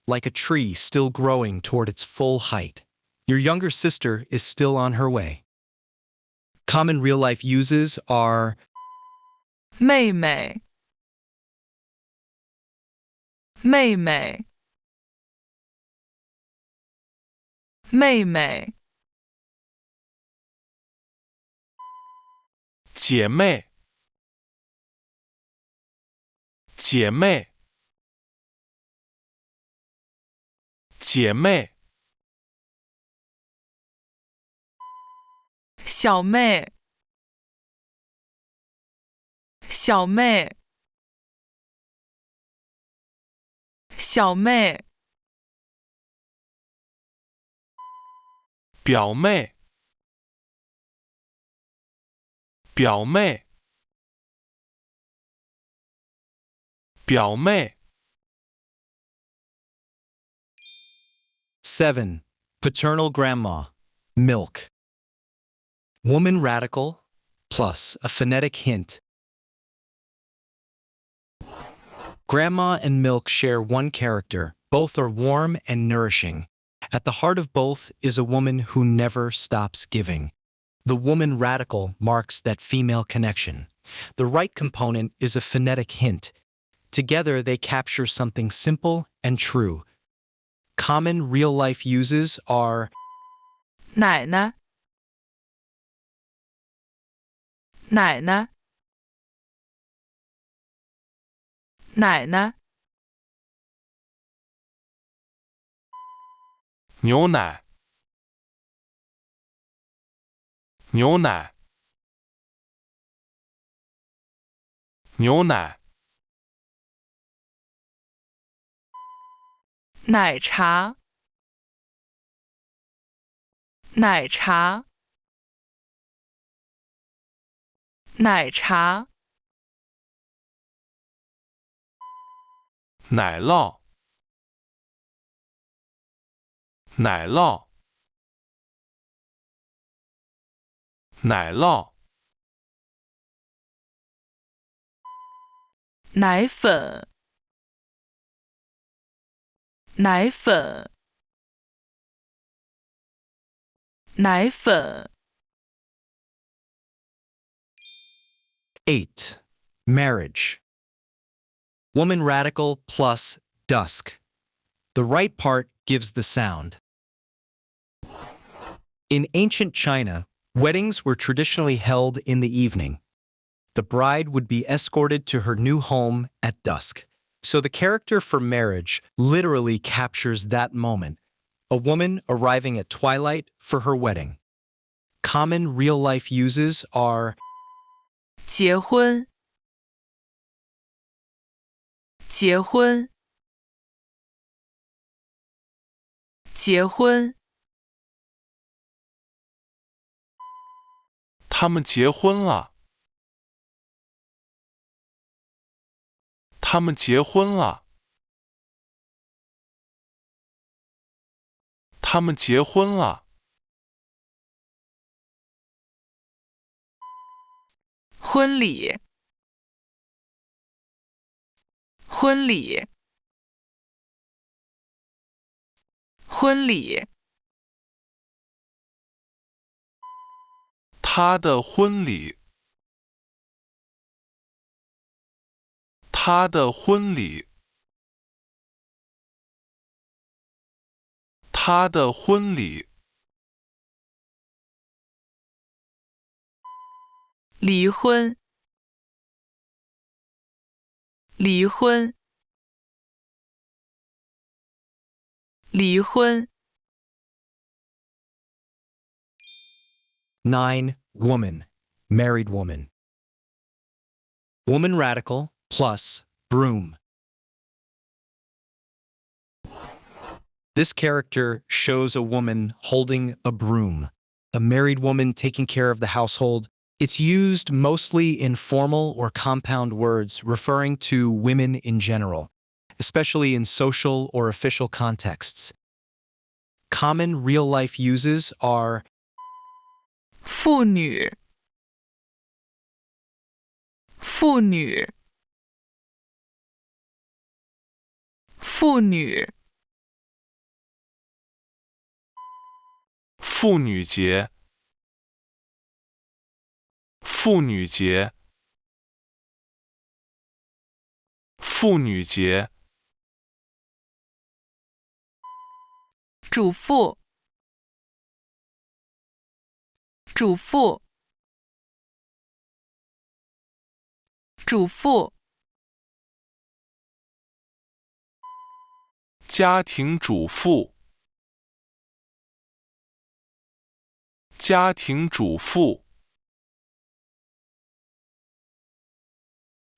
Like a tree still growing toward its full height. Your younger sister is still on her way. Common real-life uses are 妹妹，妹妹，妹妹，姐妹，姐妹，姐妹，小妹，小妹，小妹，表妹，表妹，表妹， 7. Paternal grandma. Milk. Woman radical plus a phonetic hint. Grandma and milk share one character. Both are warm and nourishing. At the heart of both is a woman who never stops giving. The woman radical marks that female connection. The right component is a phonetic hint. Together they capture something simple and true. Common real-life uses are 奶奶，奶奶，奶奶，牛奶，牛奶，牛奶，奶茶，奶茶，奶茶，奶酪，奶酪，奶酪，奶粉，奶粉，奶粉， 8. Marriage. Woman radical plus dusk. The right part gives the sound. In ancient China, weddings were traditionally held in the evening. The bride would be escorted to her new home at dusk. So the character for marriage literally captures that moment. A woman arriving at twilight for her wedding. Common real-life uses are 结婚，结婚，结婚，他们结婚了。他们结婚了。他们结婚了。婚礼，婚礼，婚礼，他的婚礼。他的婚礼。他的婚礼。离婚，离婚，离婚。 9. Woman, married woman. Woman radical plus broom. This character shows a woman holding a broom, a married woman taking care of the household. It's used mostly in formal or compound words referring to women in general, especially in social or official contexts. Common real-life uses are 妇女，妇女，妇女，妇女节。妇女节。妇女节。主妇，主妇，主妇，家庭主妇。家庭主妇。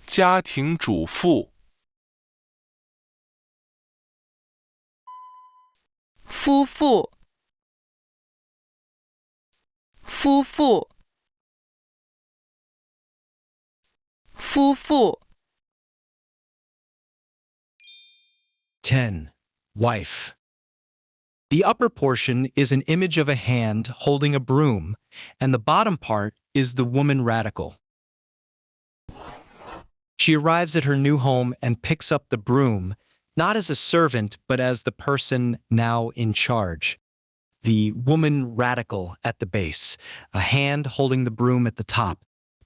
家庭主妇。夫妇，夫妇，夫妇。 10. Wife. The upper portion is an image of a hand holding a broom, and the bottom part is the woman radical. She arrives at her new home and picks up the broom, not as a servant, but as the person now in charge. The woman radical at the base, a hand holding the broom at the top.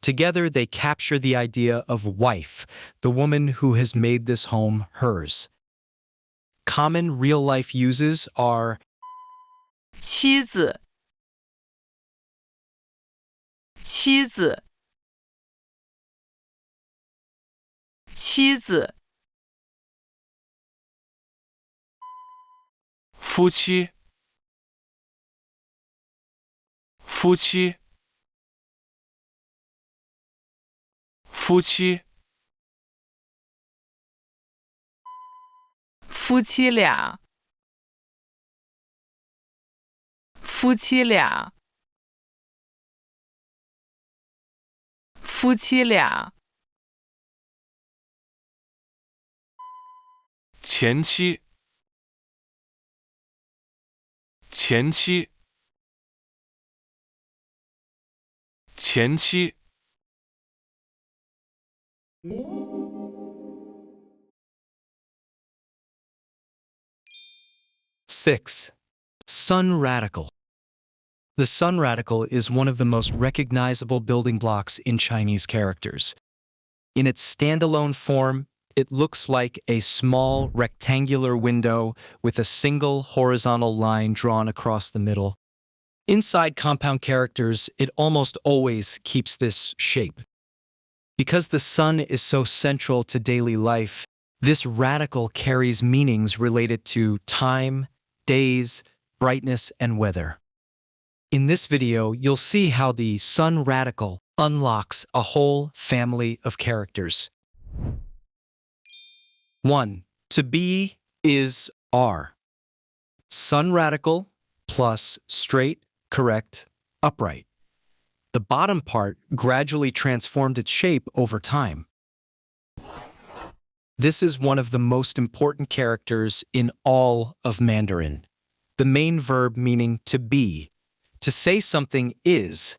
Together, they capture the idea of wife, the woman who has made this home hers. Common real-life uses are 妻子，妻子，妻子，夫妻。夫妻。夫妻。夫妻俩，夫妻俩，夫妻俩。前妻。前妻。前妻。6. Sun radical. The sun radical is one of the most recognizable building blocks in Chinese characters. In its standalone form, it looks like a small rectangular window with a single horizontal line drawn across the middle. Inside compound characters, it almost always keeps this shape. Because the sun is so central to daily life, This radical carries meanings related to time, days, brightness, and weather. In this video, you'll see how the sun radical unlocks a whole family of characters. 1. To be is are. Sun radical plus straight, correct, upright. The bottom part gradually transformed its shape over time. This is one of the most important characters in all of Mandarin. The main verb meaning to be. To say something is.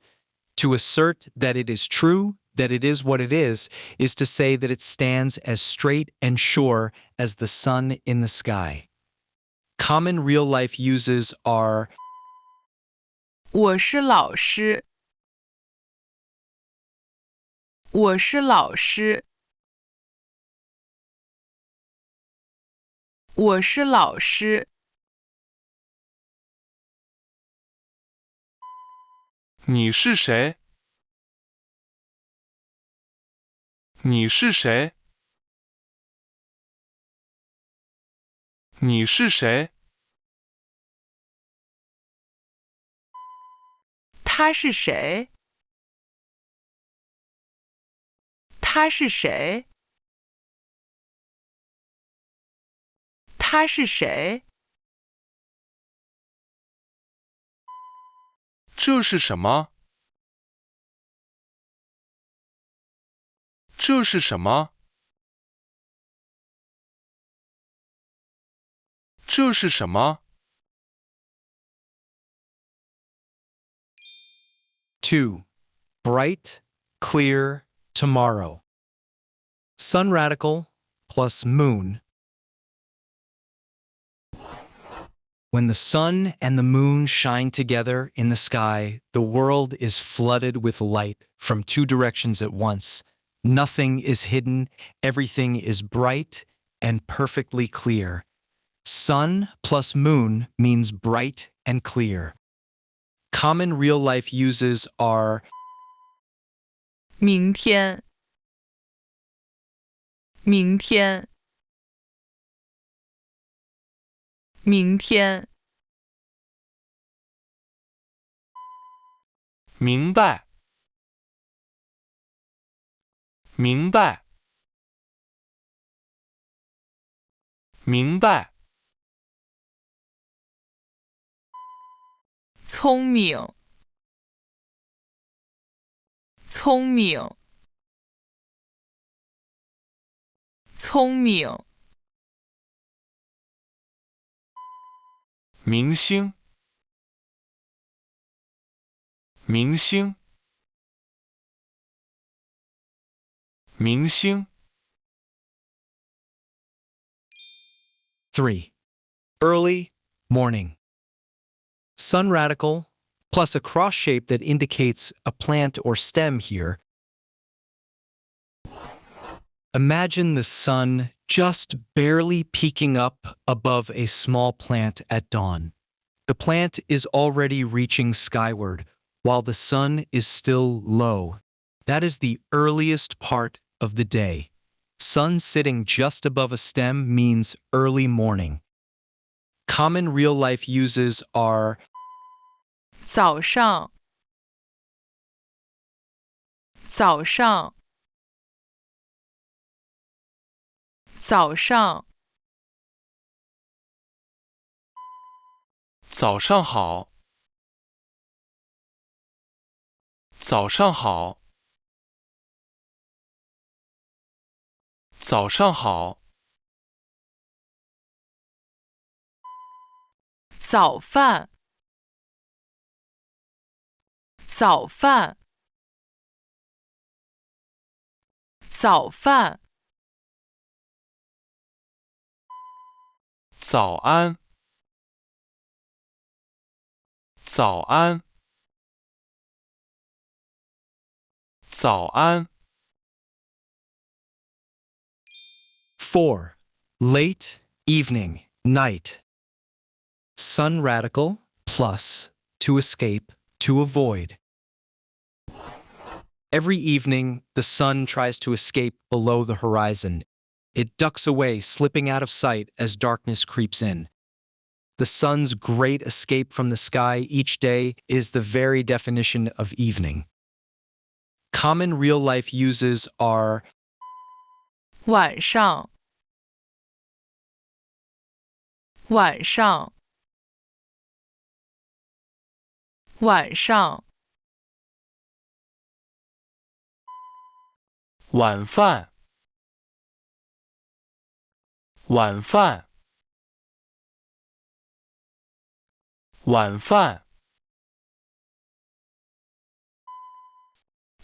To assert that it is true, that it is what it is to say that it stands as straight and sure as the sun in the sky. Common real-life uses are 我是老师。我是老师。我是老师。你是谁？你是谁？你是谁？他是谁？他是谁？他是谁？这是什么？这是什么？这是什么？ 2. Bright, clear, tomorrow. Sun radical plus moon. When the sun and the moon shine together in the sky, the world is flooded with light from two directions at once. Nothing is hidden, everything is bright and perfectly clear. Sun plus moon means bright and clear. Common real-life uses are 明天。明天。明天。明白，明白，明白。聪明。聪明。聪明。明星，明星，明星。 3. Early, morning. Sun radical plus a cross shape that indicates a plant or stem here. Imagine the sun just barely peeking up above a small plant at dawn. The plant is already reaching skyward, while the sun is still low. That is the earliest part of the day. Sun sitting just above a stem means early morning. Common real-life uses are 早上。早上。早上。早上好，早上好，早上好。早饭。早饭。早饭。早安，早安，早安。 4. Late, evening, night. Sun radical plus to escape, to avoid. Every evening, the sun tries to escape below the horizon. It ducks away, slipping out of sight as darkness creeps in. The sun's great escape from the sky each day is the very definition of evening. Common real-life uses are 晚上，晚上，晚上，晚饭，晚饭，晚饭，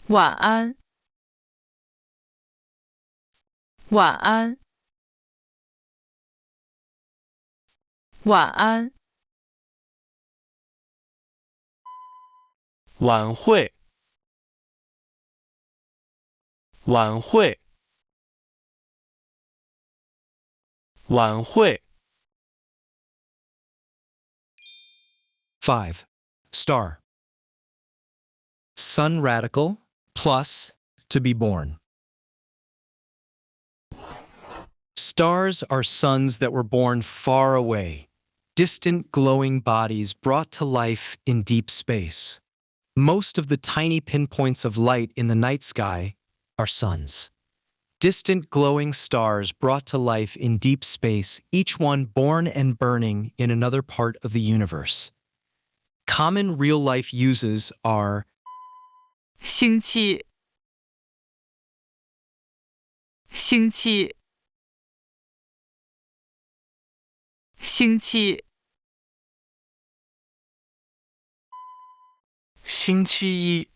晚安，晚安，晚安，晚会，晚会，晚会。 5. Star. Sun radical plus to be born. Stars are suns that were born far away, distant glowing bodies brought to life in deep space. Most of the tiny pinpoints of light in the night sky are suns. Distant glowing stars brought to life in deep space, each one born and burning in another part of the universe. Common real-life uses are 星期，星期，星期，星期一，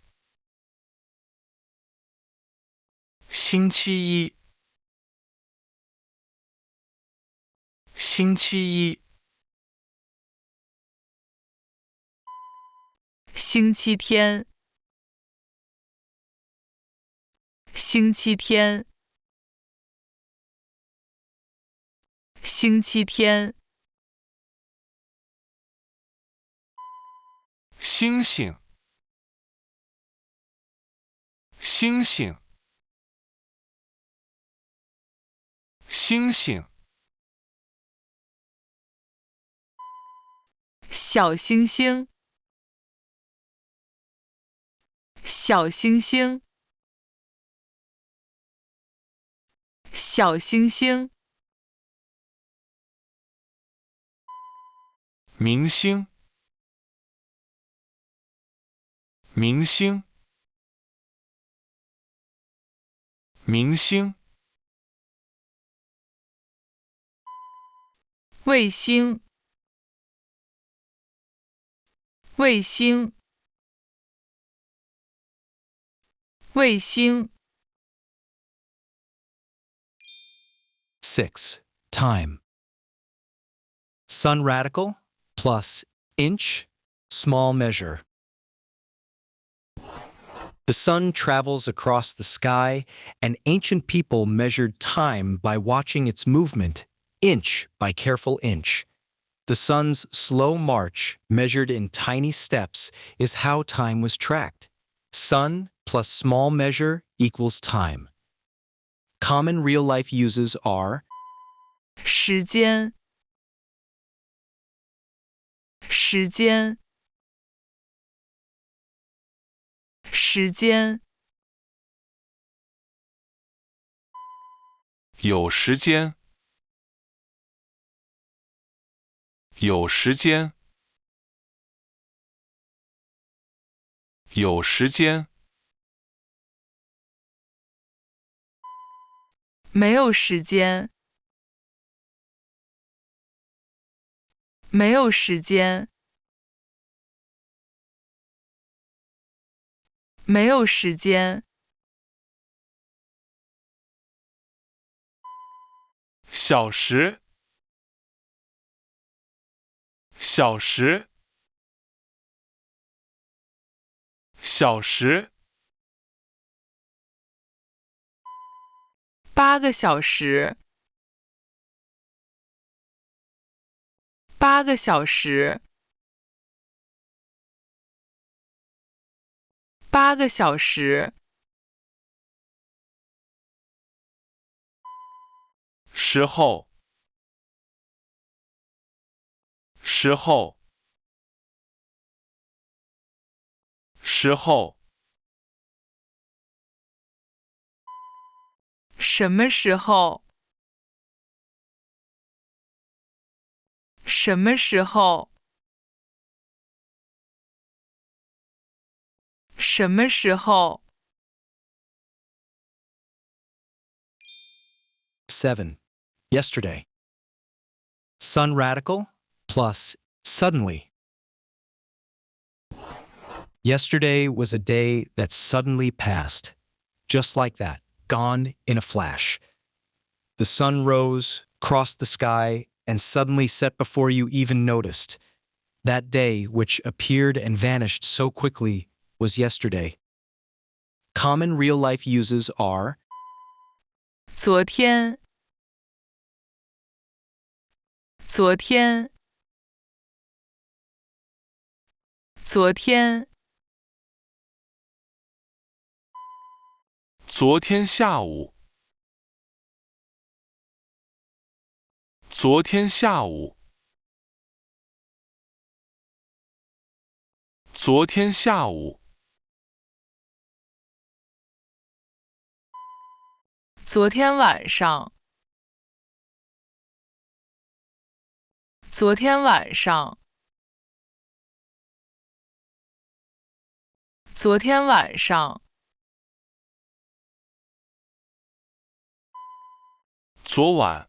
星期一，星期一，星期天，星期天，星期天，星星，星星，星星，小星星，小星星，小星星，明星，明星，明星，卫星，卫星，卫星。6. Time. Sun radical plus inch, small measure. The sun travels across the sky, and ancient people measured time by watching its movement, inch by careful inch. The sun's slow march, measured in tiny steps, is how time was tracked. Sun plus small measure equals time. Common real-life uses are 时间，时间，时间，有时间，有时间，有时间，没有时间，没有时间，没有时间，小时，小时，小时， 8个小时，8个小时， 8个小时。时候，时候，时候，什么时候？什么时候？什么时候？ 7. Yesterday. Sun radical plus suddenly. Yesterday was a day that suddenly passed. Just like that, gone in a flash. The sun rose, crossed the sky, and suddenly set before you even noticed. That day, which appeared and vanished so quickly, was yesterday. Common real-life uses are 昨天，昨天，昨天，昨天下午，昨天下午，昨天下午，昨天晚上，昨天晚上，昨天晚上，昨晚，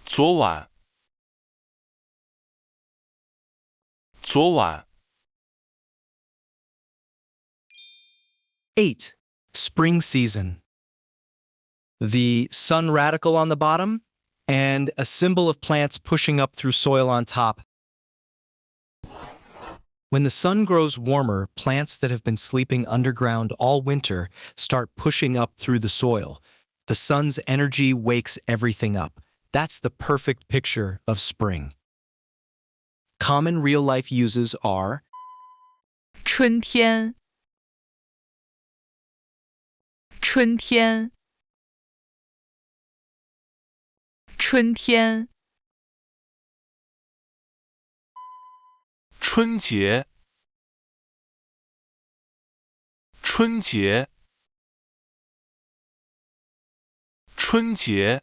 昨晚，昨晚。 8. Spring season. The sun radical on the bottom and a symbol of plants pushing up through soil on top. When the sun grows warmer, plants that have been sleeping underground all winter start pushing up through the soil. The sun's energy wakes everything up. That's the perfect picture of spring. Common real-life uses are 春天，春天，春天，春节，春节，春节，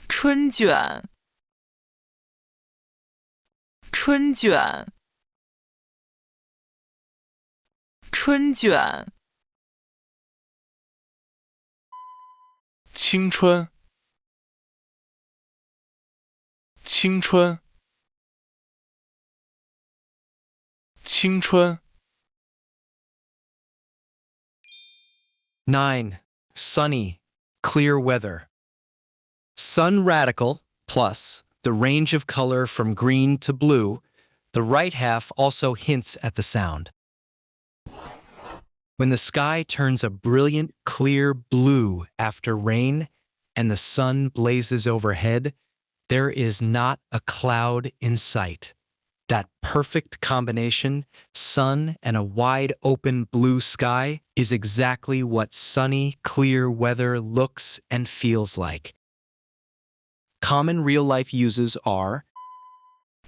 春卷，春卷，春卷，青春，青春，青春。 9. Sunny, clear weather. Sun radical plus the range of color from green to blue. The right half also hints at the sound. When the sky turns a brilliant, clear blue after rain and the sun blazes overhead, there is not a cloud in sight. That perfect combination, sun and a wide open blue sky, is exactly what sunny, clear weather looks and feels like. Common real-life uses are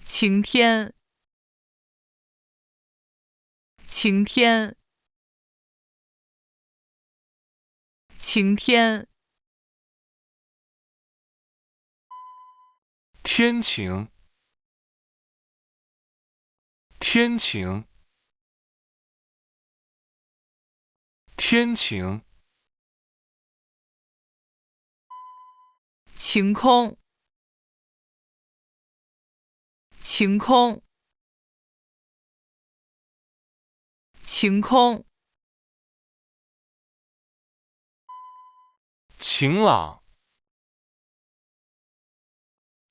晴天，晴天，晴天，天晴，天晴，天晴，晴空，晴空，晴空，晴朗，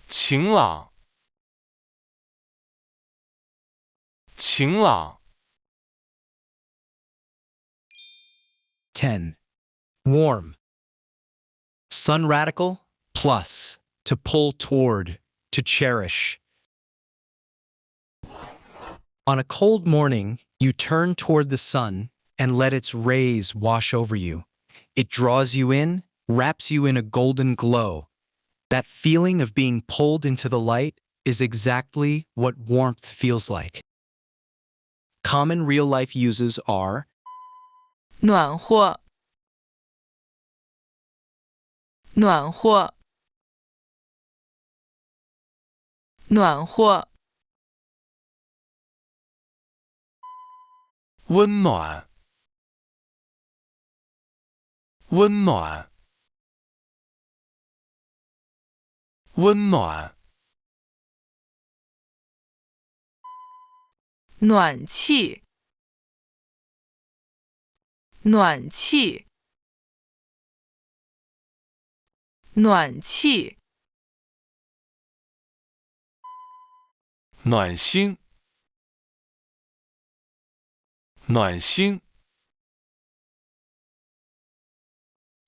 晴朗，晴朗。 10. Warm. Sun radical plus to pull toward, to cherish. On a cold morning, you turn toward the sun and let its rays wash over you. It draws you in, wraps you in a golden glow. That feeling of being pulled into the light is exactly what warmth feels like. Common real-life uses are 暖和，暖和，暖和，温暖，温暖，温暖，暖气，暖气，暖气，暖心，暖心，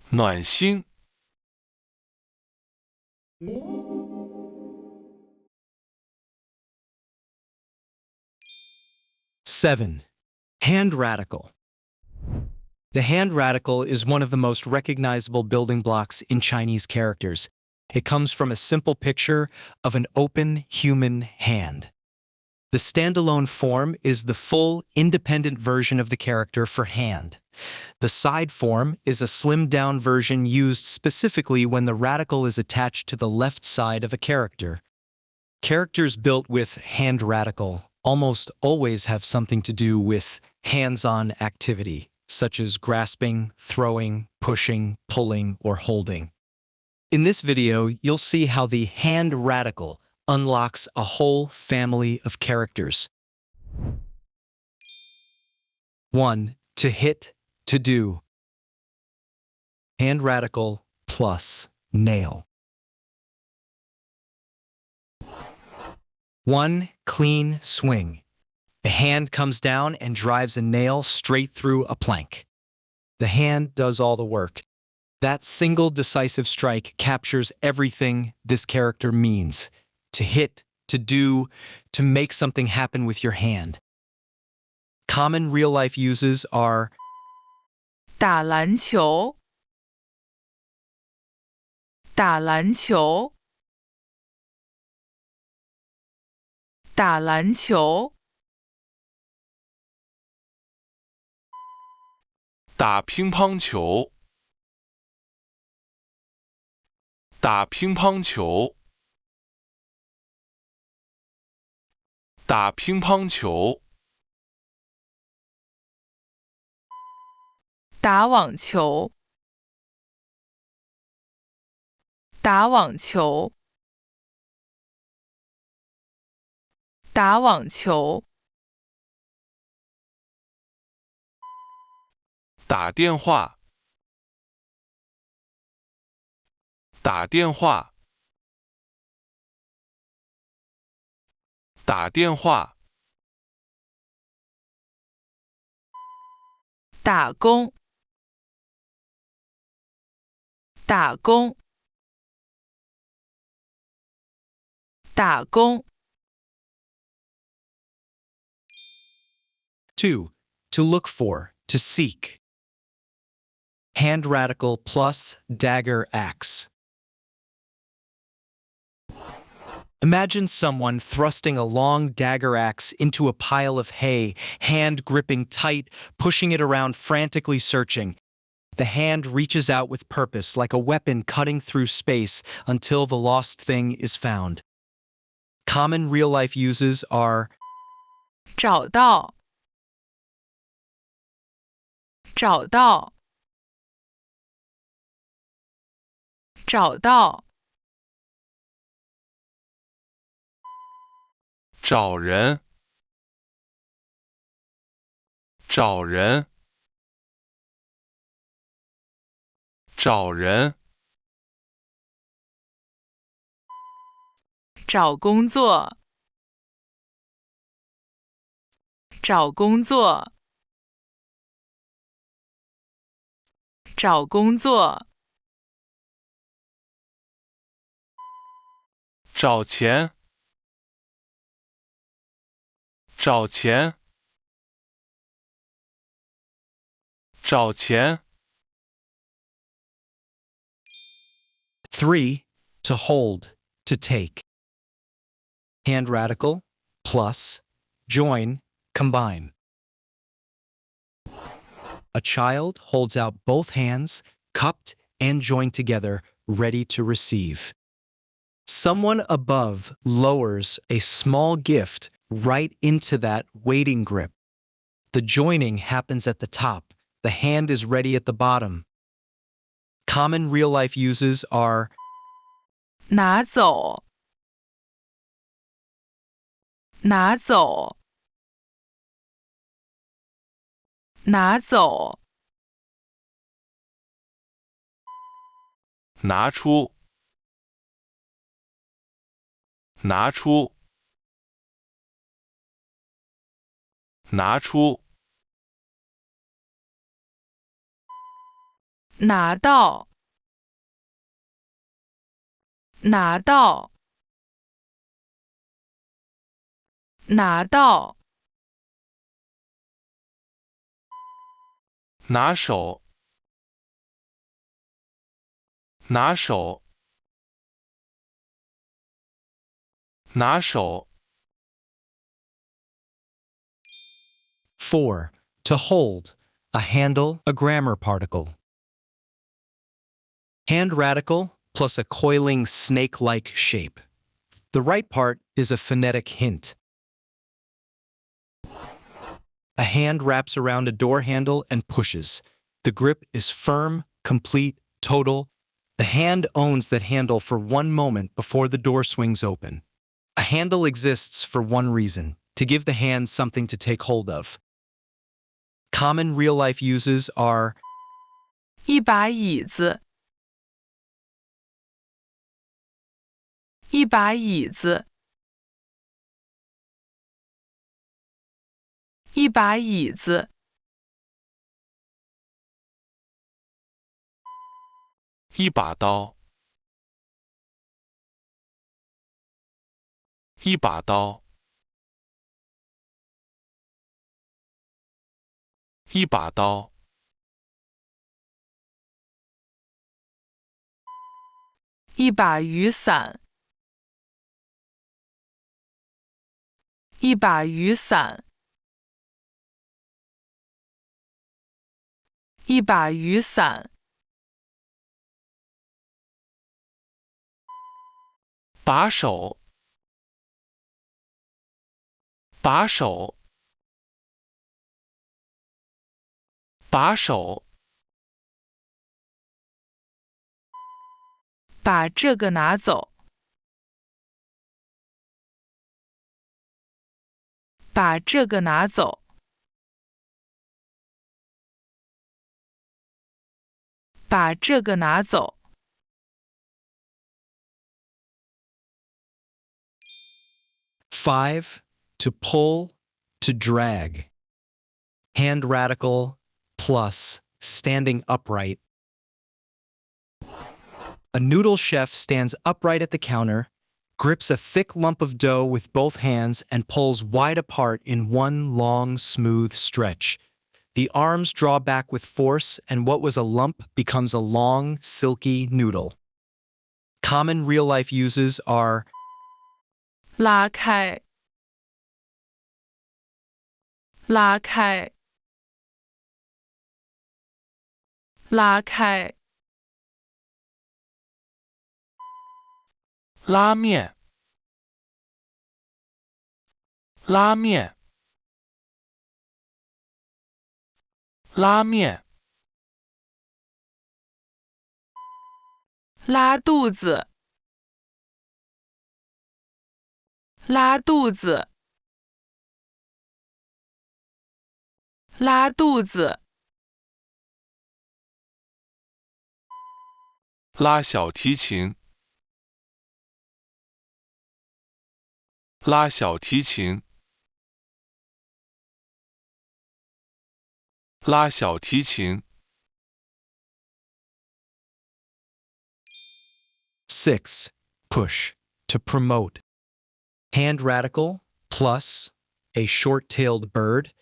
暖心。7. Hand radical. The hand radical is one of the most recognizable building blocks in Chinese characters. It comes from a simple picture of an open human hand. The standalone form is the full, independent version of the character for hand. The side form is a slimmed-down version used specifically when the radical is attached to the left side of a character. Characters built with hand radical almost always have something to do with hands-on activity, such as grasping, throwing, pushing, pulling, or holding. In this video, you'll see how the hand radical unlocks a whole family of characters. 1. To hit, to do. Hand radical plus nail. 1. Clean swing. The hand comes down and drives a nail straight through a plank. The hand does all the work. That single decisive strike captures everything this character means. To hit, to do, to make something happen with your hand. Common real-life uses are 打篮球，打篮球，打篮球，打乒乓球，打乒乓球，打乒乓球，打网球，打网球，打网球，打电话，打电话，打电话，打工，打工，打工， 2. To look for, to seek. Hand radical plus dagger axe. Imagine someone thrusting a long dagger axe into a pile of hay, hand gripping tight, pushing it around frantically searching. The hand reaches out with purpose like a weapon cutting through space until the lost thing is found. Common real-life uses are 找到，找到，找到，找人，找人，找人，找工作，找工作，找工作，找钱，找钱，找钱， 3. To hold, to take. Hand radical, plus, join, combine. A child holds out both hands, cupped and joined together, ready to receive. Someone above lowers a small gift right into that waiting grip. The joining happens at the top. The hand is ready at the bottom. Common real-life uses are 拿走，拿走，拿走，拿出，拿出，拿出，拿到，拿到，拿到，拿手，拿手，拿手， 4. To hold, a handle, a grammar particle. Hand radical plus a coiling snake-like shape. The right part is a phonetic hint. A hand wraps around a door handle and pushes. The grip is firm, complete, total. The hand owns that handle for one moment before the door swings open. A handle exists for one reason, to give the hand something to take hold of. Common real-life uses are 一把椅子，一把椅子，一把椅子，一把刀，一把刀，一把刀，一把雨伞，一把雨伞，一把雨伞，把手，把手，把手，把这个拿走，把这个拿走，把这个拿走。5. To pull, to drag. Hand radical plus standing upright. A noodle chef stands upright at the counter, grips a thick lump of dough with both hands, and pulls wide apart in one long, smooth stretch. The arms draw back with force, and what was a lump becomes a long, silky noodle. Common real-life uses are 拉开，拉开，拉开，拉面，拉面，拉面，拉肚子，拉肚子，拉肚子，拉小提琴，拉小提琴，拉小提琴， 6. Push, to promote. Hand radical plus a short-tailed bird.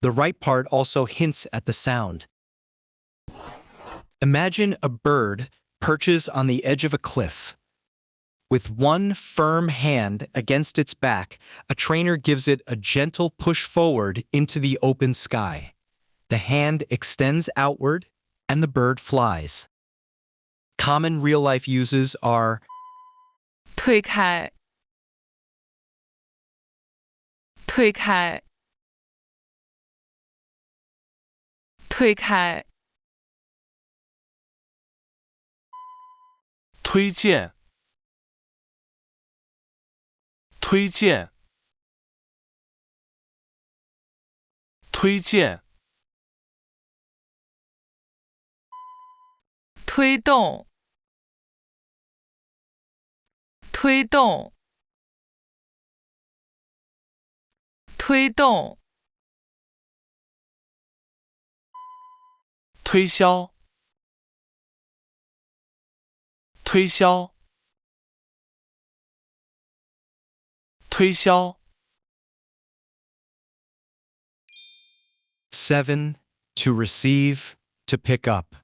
The right part also hints at the sound. Imagine a bird perches on the edge of a cliff. With one firm hand against its back, a trainer gives it a gentle push forward into the open sky. The hand extends outward, and the bird flies. Common real-life uses are 推开，推开，推开，推荐，推荐，推荐，推动，推动，推动，推销，推销，推销。 7. To receive, to pick up.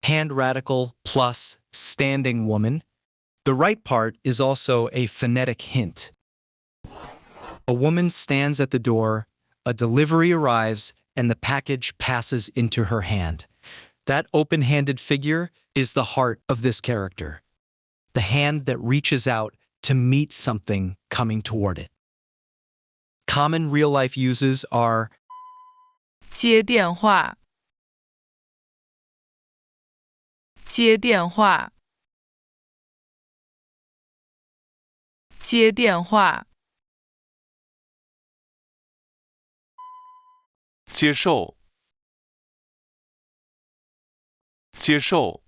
Hand radical plus standing woman. The right part is also a phonetic hint. A woman stands at the door, a delivery arrives, and the package passes into her hand. That open-handed figure is the heart of this character. The hand that reaches out to meet something coming toward it. Common real-life uses are 接电话，接电话，接电话，接受，接受，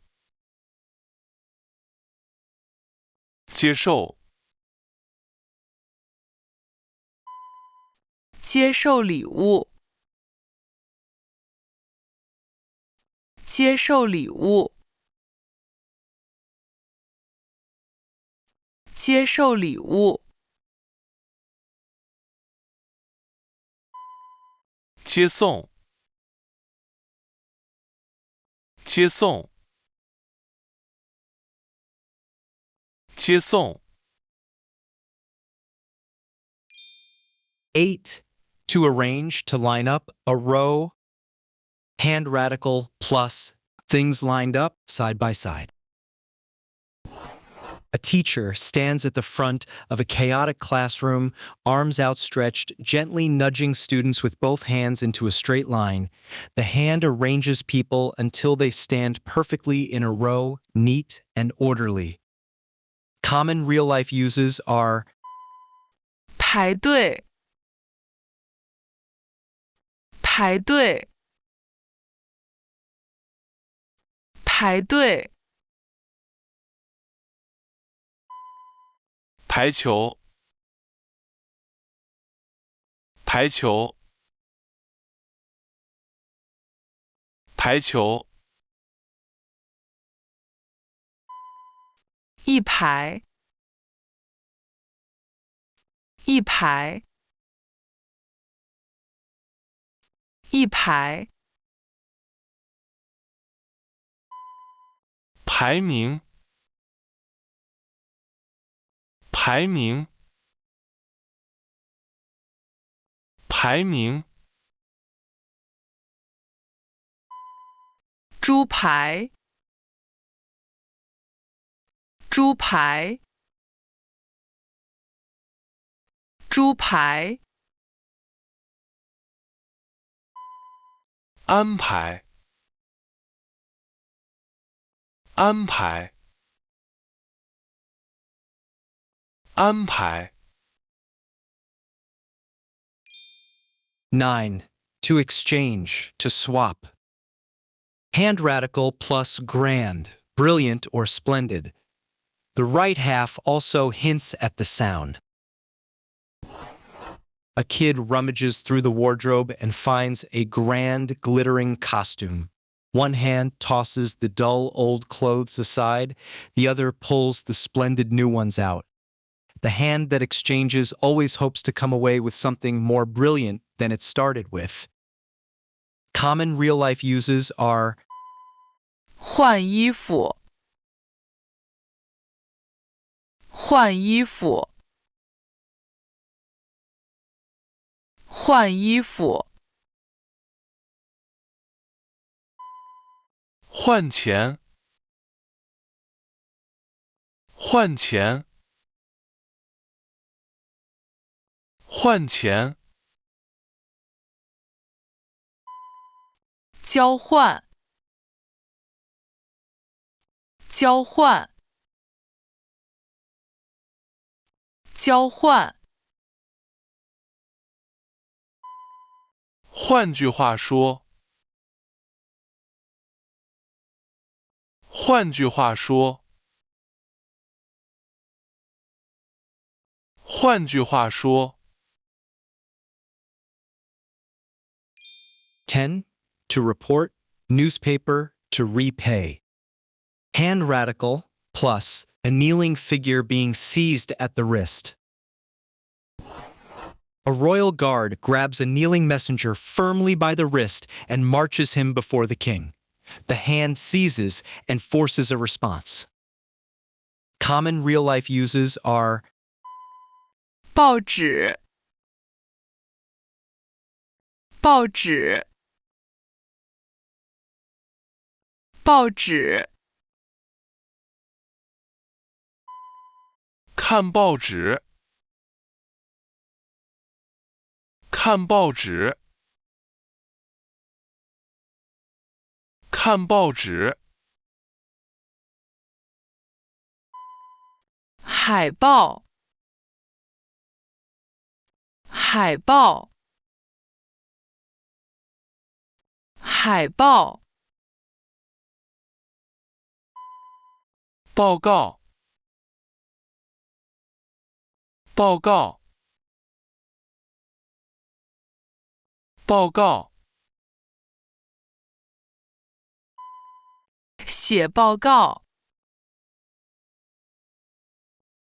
接受，接受礼物，接受礼物，接受礼物，接送，接送，接送。 8. To arrange, to line up, a row. Hand radical plus things lined up side by side. A teacher stands at the front of a chaotic classroom, arms outstretched, gently nudging students with both hands into a straight line. The hand arranges people until they stand perfectly in a row, neat and orderly. Common real-life uses are 排队，排队，排队，排球，排球，排球。一排，一排，一排，排名，排名，排名。猪排，猪排，猪排，安排，安排，安排。 9. To exchange, to swap. Hand radical plus grand, brilliant or splendid. The right half also hints at the sound. A kid rummages through the wardrobe and finds a grand, glittering costume. One hand tosses the dull old clothes aside, the other pulls the splendid new ones out. The hand that exchanges always hopes to come away with something more brilliant than it started with. Common real-life uses are 换衣服，换衣服，换衣服，换钱，换钱，换钱，交换，交换，交换，换句话说，换句话说，换句话说。10. To report, newspaper, to repay. Hand radical plus a kneeling figure being seized at the wrist. A royal guard grabs a kneeling messenger firmly by the wrist and marches him before the king. The hand seizes and forces a response. Common real-life uses are 报纸，报纸，报纸，看报纸，看报纸，看报纸，海报，海报，海报，报告，报告，报告，写报告，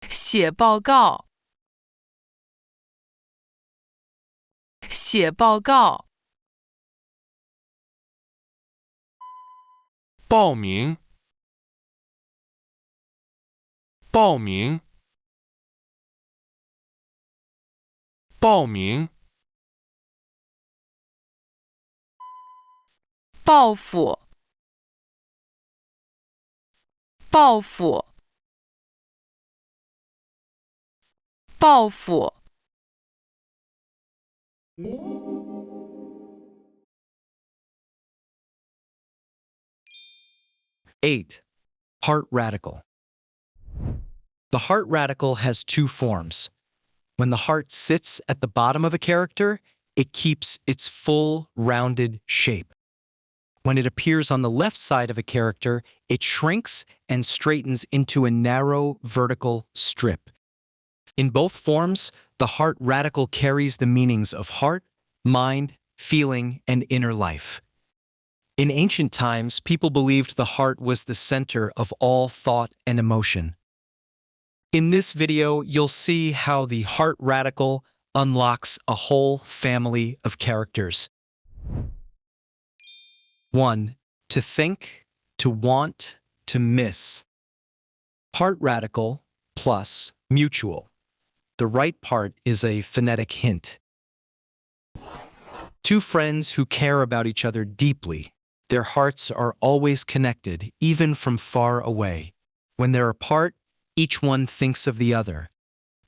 写报告，写报告，报名，报名，报名，报复，报复，报复， 8. Heart radical. The heart radical has two forms. When the heart sits at the bottom of a character, it keeps its full, rounded shape. When it appears on the left side of a character, it shrinks and straightens into a narrow, vertical strip. In both forms, the heart radical carries the meanings of heart, mind, feeling, and inner life. In ancient times, people believed the heart was the center of all thought and emotion. In this video, you'll see how the heart radical unlocks a whole family of characters. 1. To think, to want, to miss. Heart radical plus mutual. The right part is a phonetic hint. Two friends who care about each other deeply. Their hearts are always connected, even from far away. When they're apart, each one thinks of the other.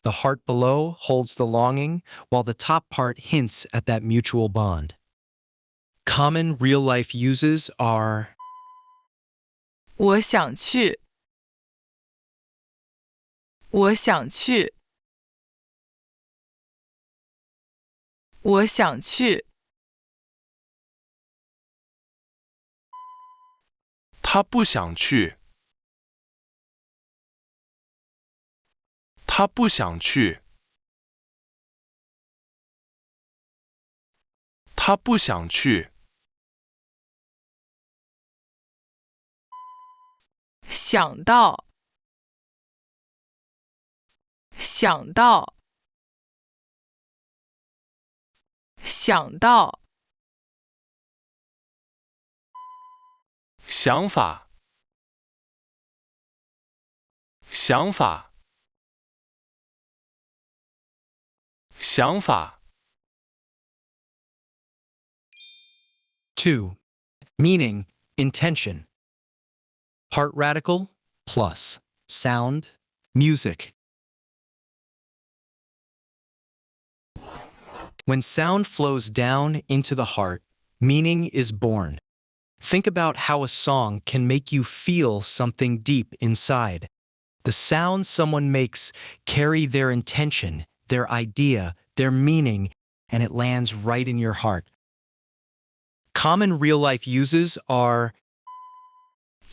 The heart below holds the longing, while the top part hints at that mutual bond. Common real-life uses are 我想去，我想去，我想去，他不想去，他不想去，他不想去，想到，想到，想到，想法，想法，想法。 2. Meaning, intention. Heart radical plus sound, music. When sound flows down into the heart, meaning is born. Think about how a song can make you feel something deep inside. The sounds someone makes carry their intention, their idea, their meaning, and it lands right in your heart. Common real-life uses are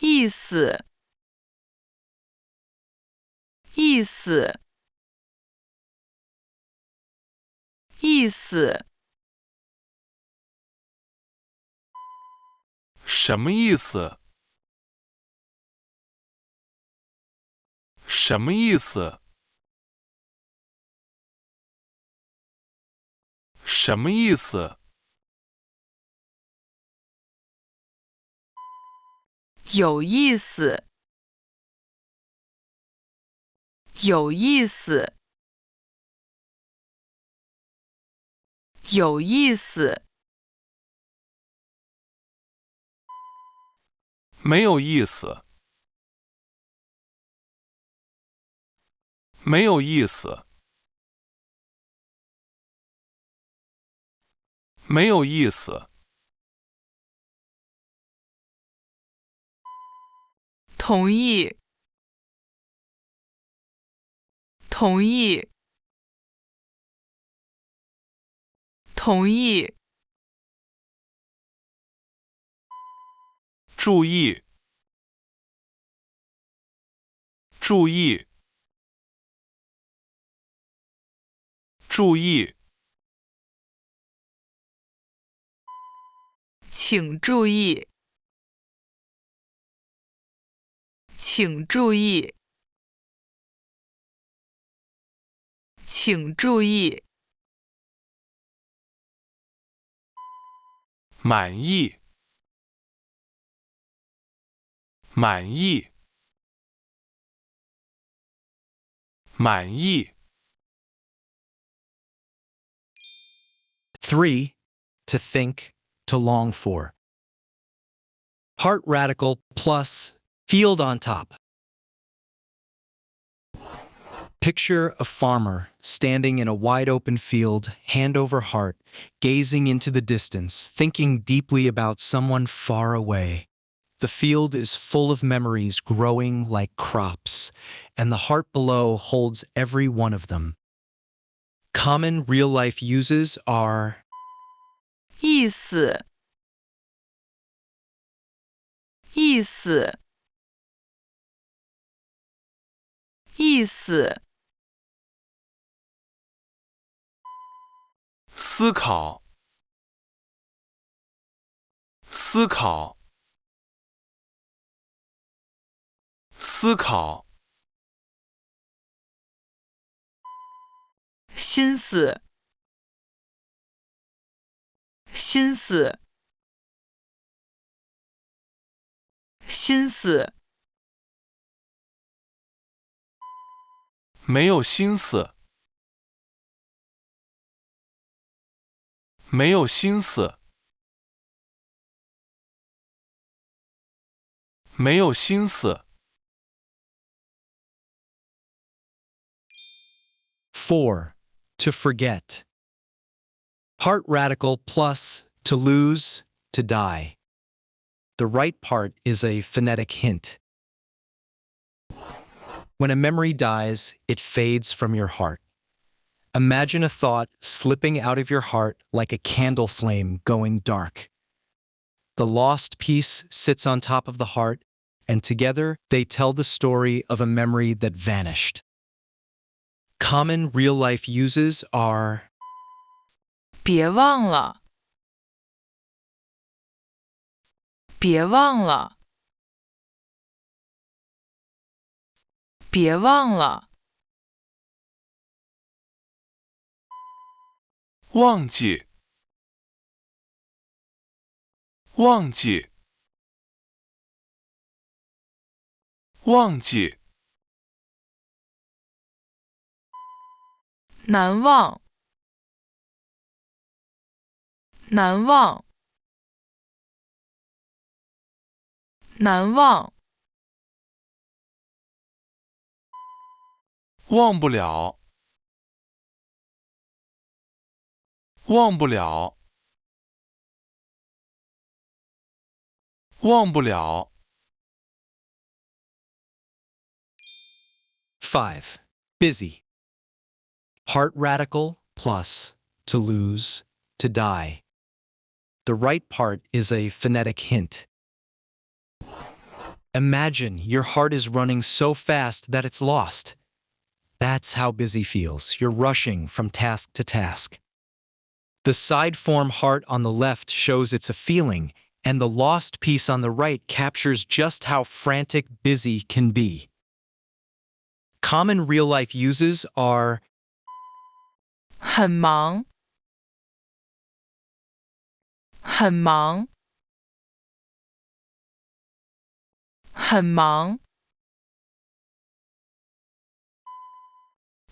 意思，意思，意思，什么意思？什么意思？什么意思？有意思，有意思，有意思，没有意思。没有意思。没有意思。同意，同意，同意，注意，注意，注意。请注意，请注意，请注意，满意，满意，满意。3. To think, to long for. Heart radical plus field on top. Picture a farmer standing in a wide open field, hand over heart, gazing into the distance, thinking deeply about someone far away. The field is full of memories growing like crops, and the heart below holds every one of them. Common real-life uses are 意思，意思，意思，思考，思考，思考。心思，心思，心思，没有心思，没有心思，没有心思。4. To forget. Heart radical plus to lose, to die. The right part is a phonetic hint. When a memory dies, it fades from your heart. Imagine a thought slipping out of your heart like a candle flame going dark. The lost piece sits on top of the heart, and together they tell the story of a memory that vanished. Common real-life uses are 别忘了，别忘了，别忘了，忘记，忘记，忘记。难忘，难忘，难忘，忘不了，忘不了，忘不了。 5. Busy. Heart radical plus to lose, to die. The right part is a phonetic hint. Imagine your heart is running so fast that it's lost. That's how busy feels. You're rushing from task to task. The side form heart on the left shows it's a feeling, and the lost piece on the right captures just how frantic busy can be. Common real-life uses are 很忙，很忙，很忙，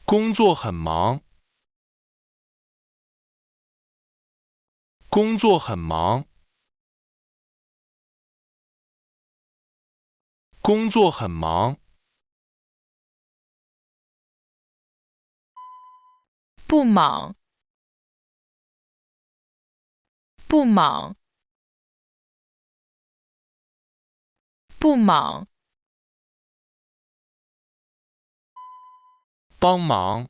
工作很忙，工作很忙，工作很忙。不忙，不忙，不忙，帮忙，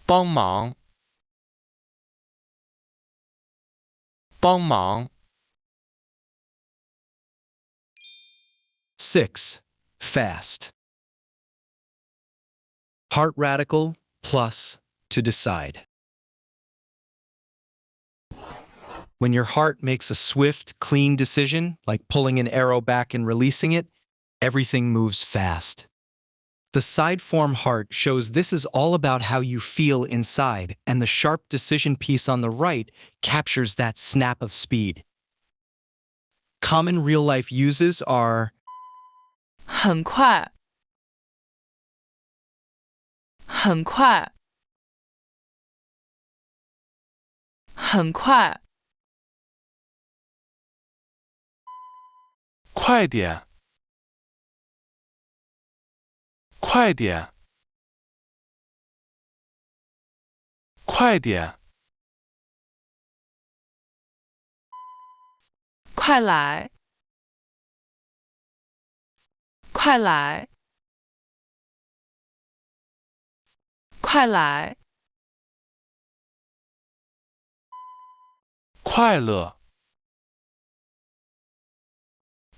帮忙，帮忙。 6. Fast. Heart radical plus to decide. When your heart makes a swift, clean decision, like pulling an arrow back and releasing it, everything moves fast. The side form heart shows this is all about how you feel inside, and the sharp decision piece on the right captures that snap of speed. Common real-life uses are 很快，很快，很快，快点，快点，快点。快来，快来，快来，快乐，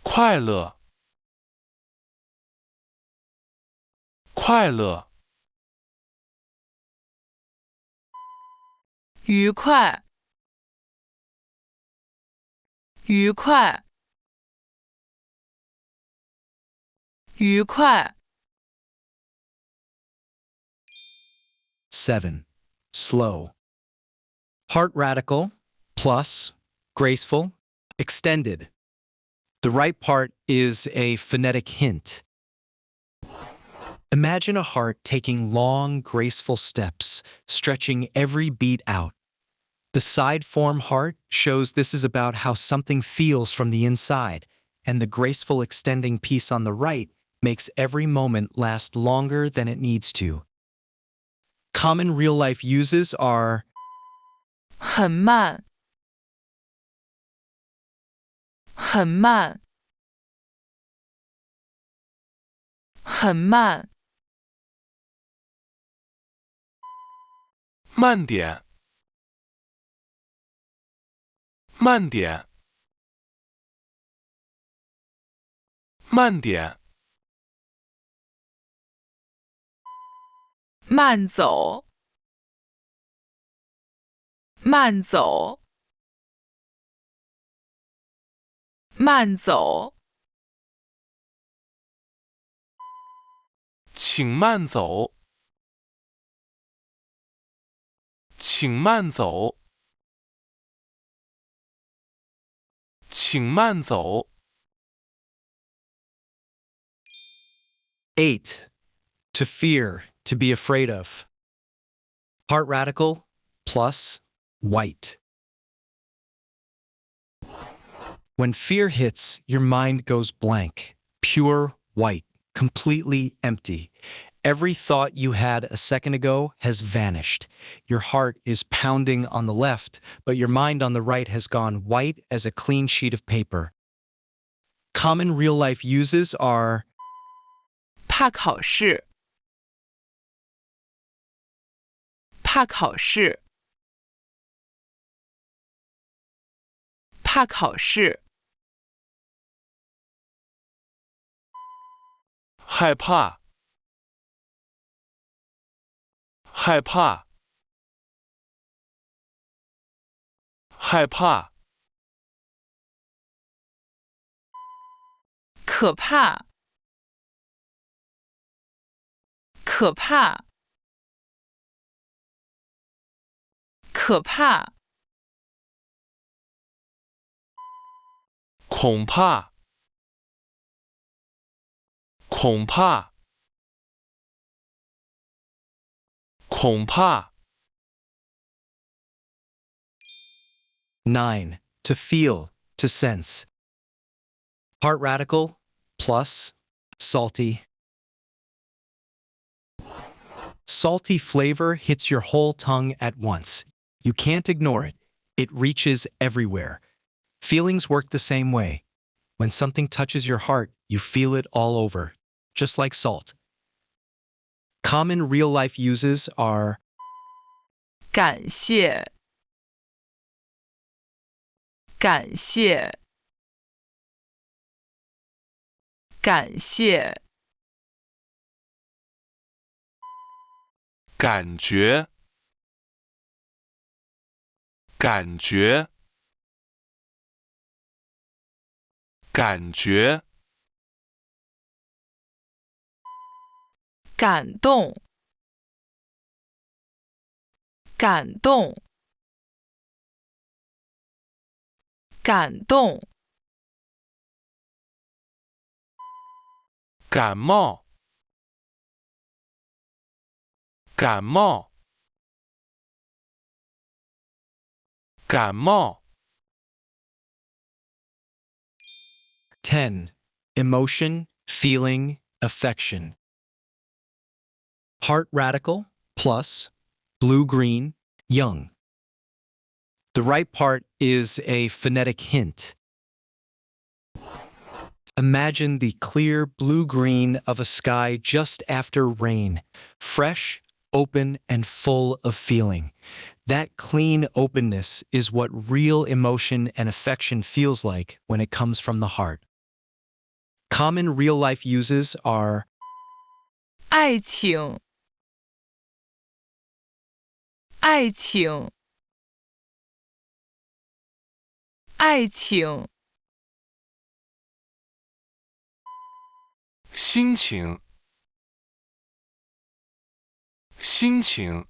快乐，快乐。愉快，愉快，愉快， 7. Slow. Heart radical plus graceful, extended. The right part is a phonetic hint. Imagine a heart taking long, graceful steps, stretching every beat out. The side form heart shows this is about how something feels from the inside, and the graceful extending piece on the right makes every moment last longer than it needs to. Common real-life uses are 很慢，很慢，很慢，慢点，慢点，慢点。慢走，慢走，慢走，请慢走，请慢走，请慢走。8. To fear, to be afraid of. Heart radical plus white. When fear hits, your mind goes blank, pure white, completely empty. Every thought you had a second ago has vanished. Your heart is pounding on the left, but your mind on the right has gone white as a clean sheet of paper. Common real-life uses are 怕考试，怕考试，怕考试，害怕，害怕，害怕，可怕，可怕，可怕，恐怕，恐怕，恐怕。 9. To feel, to sense. Heart radical plus salty. Salty flavor hits your whole tongue at once. You can't ignore it. It reaches everywhere. Feelings work the same way. When something touches your heart, you feel it all over, just like salt. Common real-life uses are 感谢，感谢，感谢，感觉，感觉，感觉，感动，感动，感动，感冒，感冒，感冒。 10. Emotion, feeling, affection. Heart radical plus blue-green, young. The right part is a phonetic hint. Imagine the clear blue-green of a sky just after rain, fresh, open, and full of feeling. That clean openness is what real emotion and affection feels like when it comes from the heart. Common real-life uses are 爱情，爱情，爱情，心情，心情，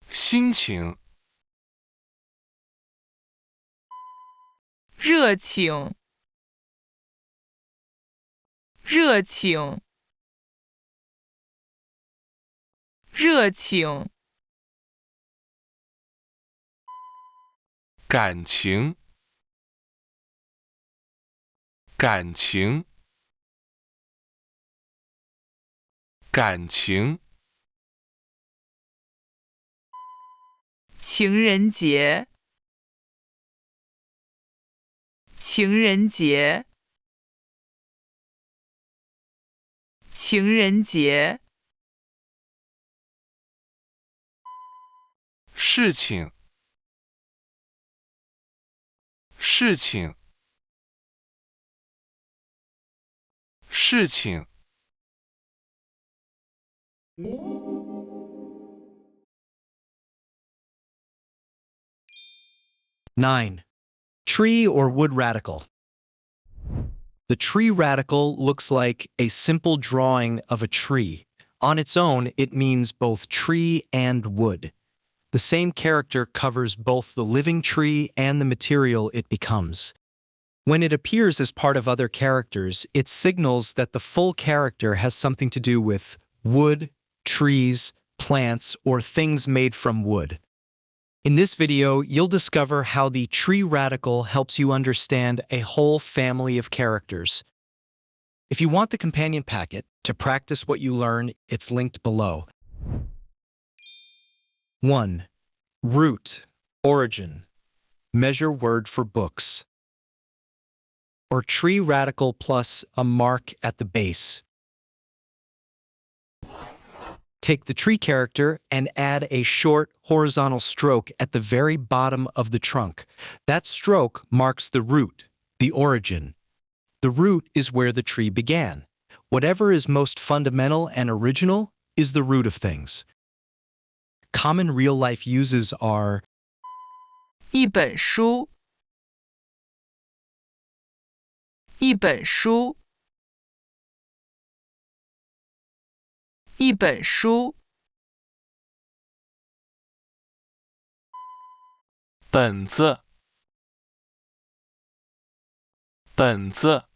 心情，热情，热情，热情，感情，感情，感情，情人节，情人节，情人节，事情，事情，事情。 9. Tree or wood radical. The tree radical looks like a simple drawing of a tree. On its own, it means both tree and wood. The same character covers both the living tree and the material it becomes. When it appears as part of other characters, it signals that the full character has something to do with wood, trees, plants, or things made from wood. In this video, you'll discover how the tree radical helps you understand a whole family of characters. If you want the companion packet to practice what you learn, it's linked below. 1. Root, origin, measure word for books. Or tree radical plus a mark at the base. Take the tree character and add a short horizontal stroke at the very bottom of the trunk. That stroke marks the root, the origin. The root is where the tree began. Whatever is most fundamental and original is the root of things. Common real-life uses are 一本书，一本书，一本书，本子，本子，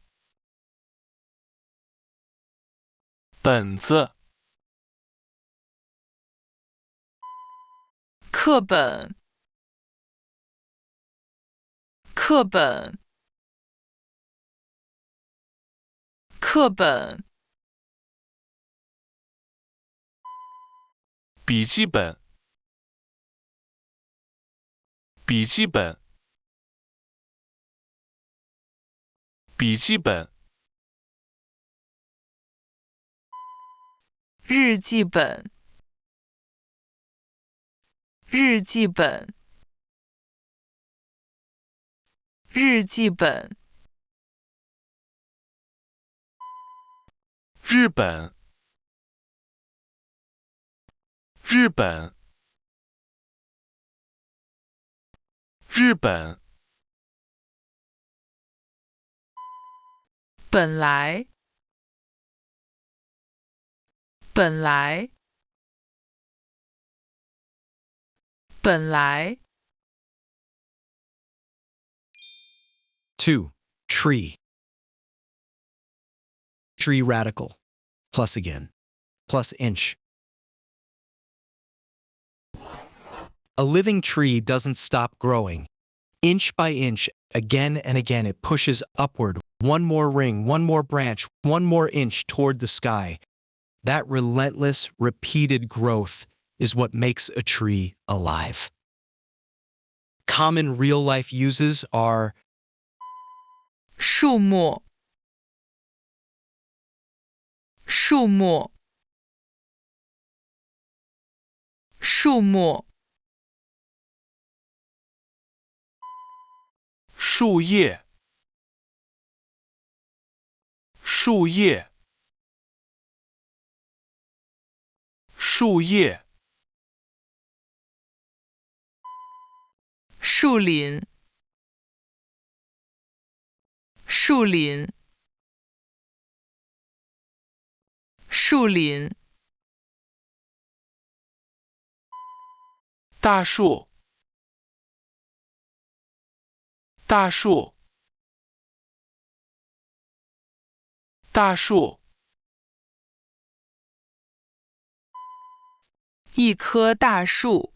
本子，课本，课本，课本，笔记本，笔记本，笔记本，日记本，日记本，日记本，日本，日本，日本，本来，本来，本来， 2. Tree. Tree radical. Plus again. Plus inch. A living tree doesn't stop growing. Inch by inch, again and again, it pushes upward. One more ring, one more branch, one more inch toward the sky. That relentless, repeated growth is what makes a tree alive. Common real-life uses are 树木，树木，树木，树叶，树叶，树叶，树林，树林，树林，大树，大树，大树，一棵大树，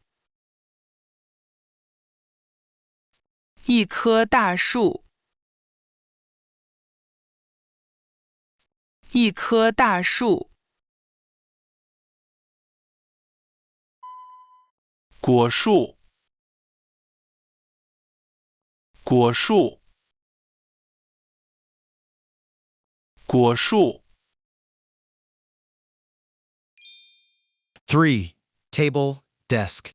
一棵大树，一棵大树，果树，果树，果树。 3. Table, desk.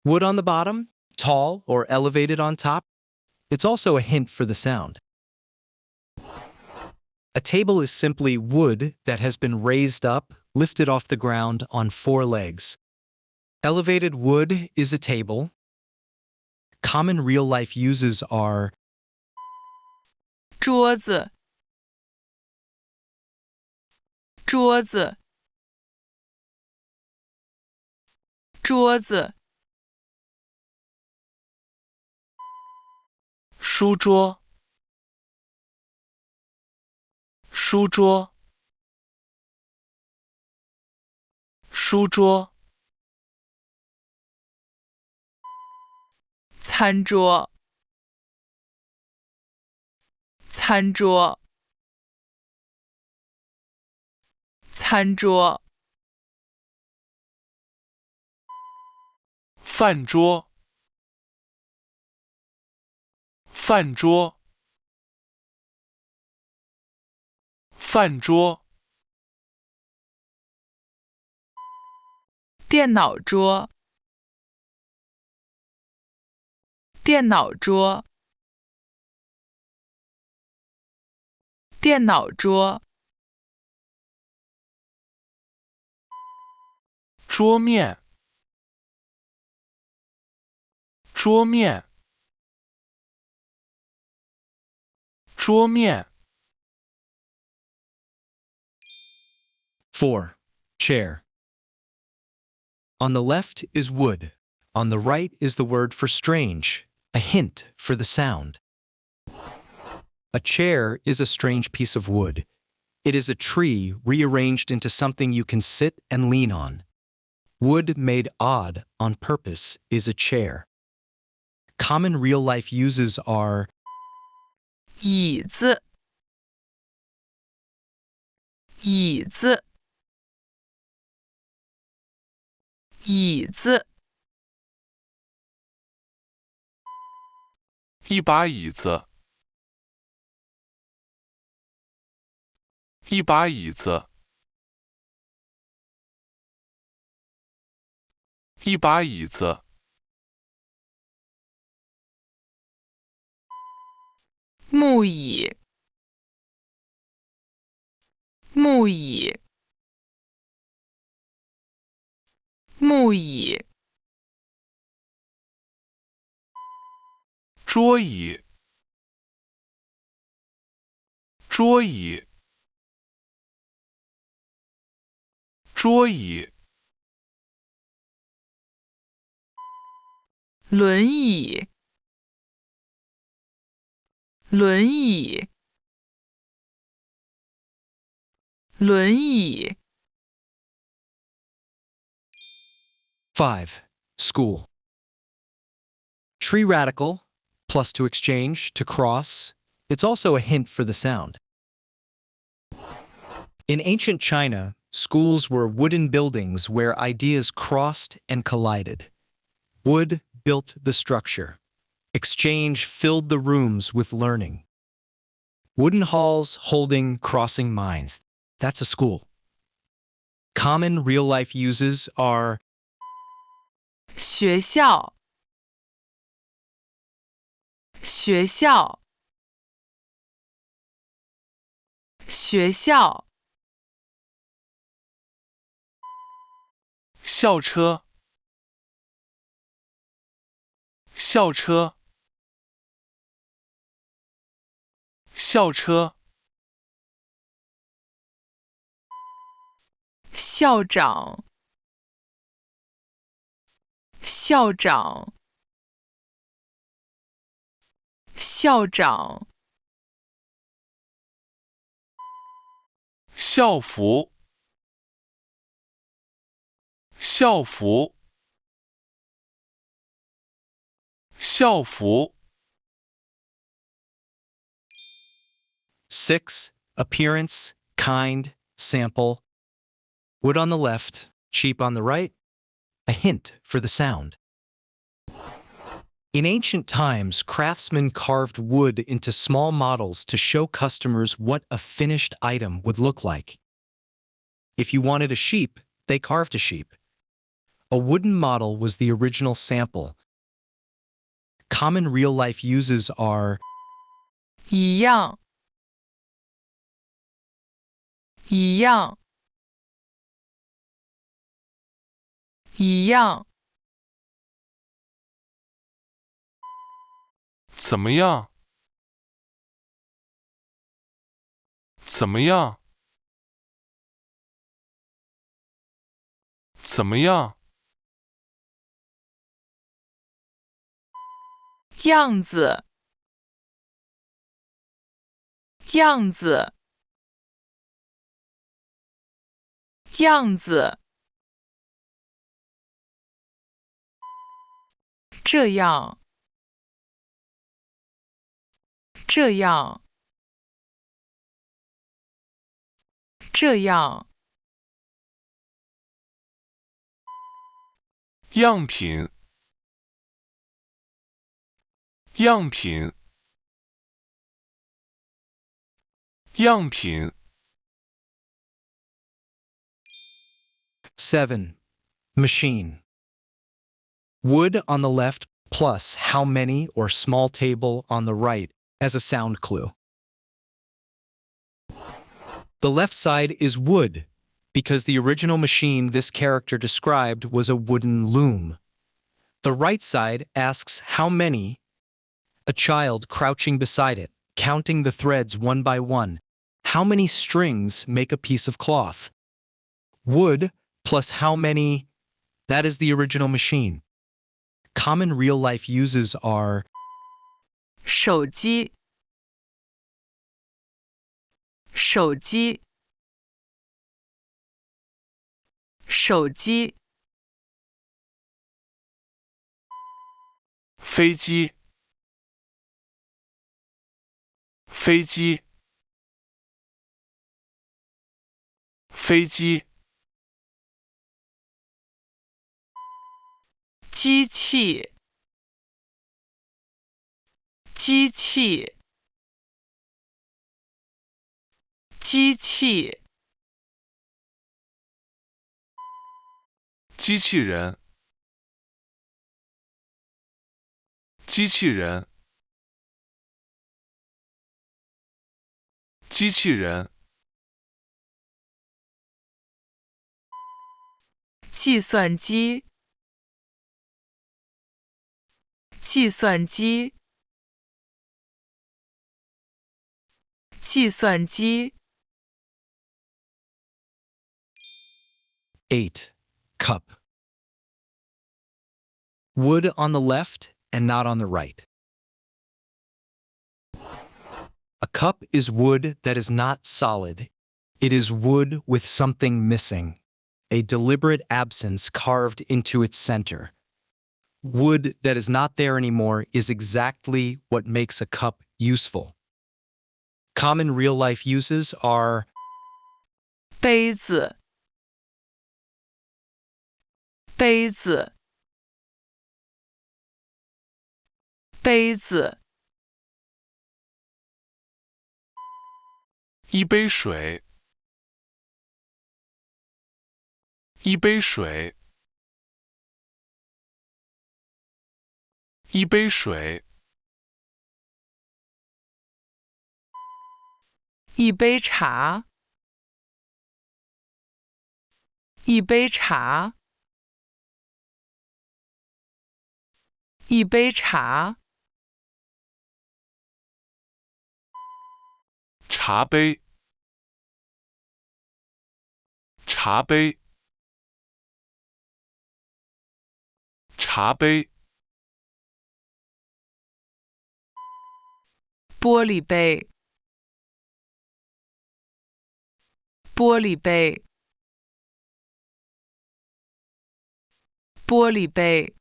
Wood on the bottom, tall or elevated on top. It's also a hint for the sound. A table is simply wood that has been raised up, lifted off the ground on 4 legs. Elevated wood is a table. Common real-life uses are 桌子，桌子，桌子，书桌，书桌，书桌，餐桌，餐桌，餐桌，饭桌，饭桌，饭桌，电脑桌，电脑桌，电脑桌，桌面，桌面，桌面。 4. Chair. On the left is wood. On the right is the word for strange, a hint for the sound. A chair is a strange piece of wood. It is a tree rearranged into something you can sit and lean on. Wood made odd on purpose is a chair. Common real-life uses are 椅子，椅子，椅子，一把椅子，一把椅子，一把椅子，木椅，木椅，木椅，桌椅，桌椅，桌椅，轮椅，轮椅，轮椅， 5. School. Tree radical, plus to exchange, to cross. It's also a hint for the sound. In ancient China, schools were wooden buildings where ideas crossed and collided. Wood built the structure. Exchange filled the rooms with learning. Wooden halls holding crossing minds. That's a school. Common real-life uses are 学校，学校，学校，校车，校车，校车，校长，校长，校长，校服，校服，校服。 6. Appearance, kind, sample. Wood on the left, cheap on the right. A hint for the sound. In ancient times, craftsmen carved wood into small models to show customers what a finished item would look like. If you wanted a sheep, they carved a sheep. A wooden model was the original sample. Common real-life uses are 一样，一样，一样，怎么样？怎么样？怎么样？样子，样子，样子，这样，这样，这样，样品，样品，样品。 7. Machine. Wood on the left plus how many or small table on the right as a sound clue. The left side is wood because the original machine this character described was a wooden loom. The right side asks how many, a child crouching beside it, counting the threads one by one. How many strings make a piece of cloth? Wood plus how many, that is the original machine. Common real-life uses are 手机，手机，手机，飞机，飞机，飞机，机器，机器，机器，机器人，机器人，机器人，计算机，计算机，计算机。8. Cup. Wood on the left and not on the right. A cup is wood that is not solid. It is wood with something missing, a deliberate absence carved into its center. Wood that is not there anymore is exactly what makes a cup useful. Common real-life uses are 杯子，杯子，杯子，一杯水，一杯水，一杯水，一杯茶，一杯茶，一杯茶，茶杯，茶杯，茶杯，玻璃杯，玻璃杯，玻璃杯。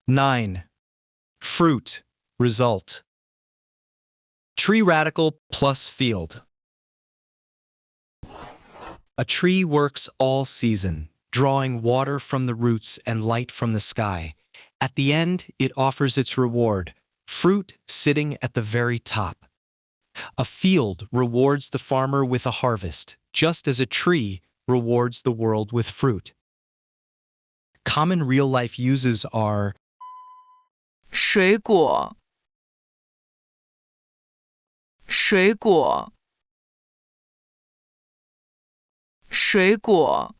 9. Fruit. Result. Tree radical plus field. A tree works all season, drawing water from the roots and light from the sky. At the end, it offers its reward, fruit sitting at the very top. A field rewards the farmer with a harvest, just as a tree rewards the world with fruit. Common real-life uses are 水果，水果，水果，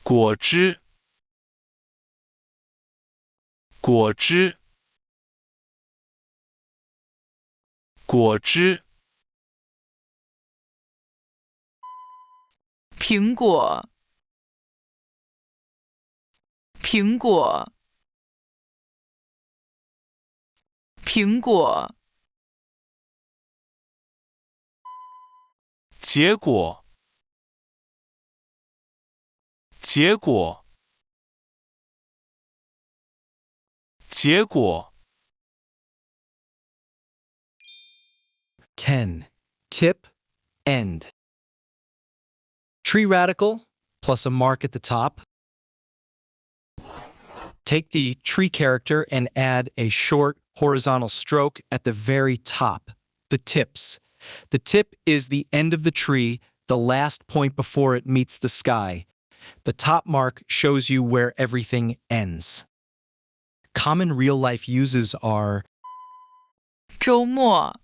果汁，果汁，果汁，苹果，苹果，苹果，结果，结果，结果。 10. Tip, end. Tree radical plus a mark at the top. Take the tree character and add a short horizontal stroke at the very top, the tips. The tip is the end of the tree, the last point before it meets the sky. The top mark shows you where everything ends. Common real-life uses are 周末，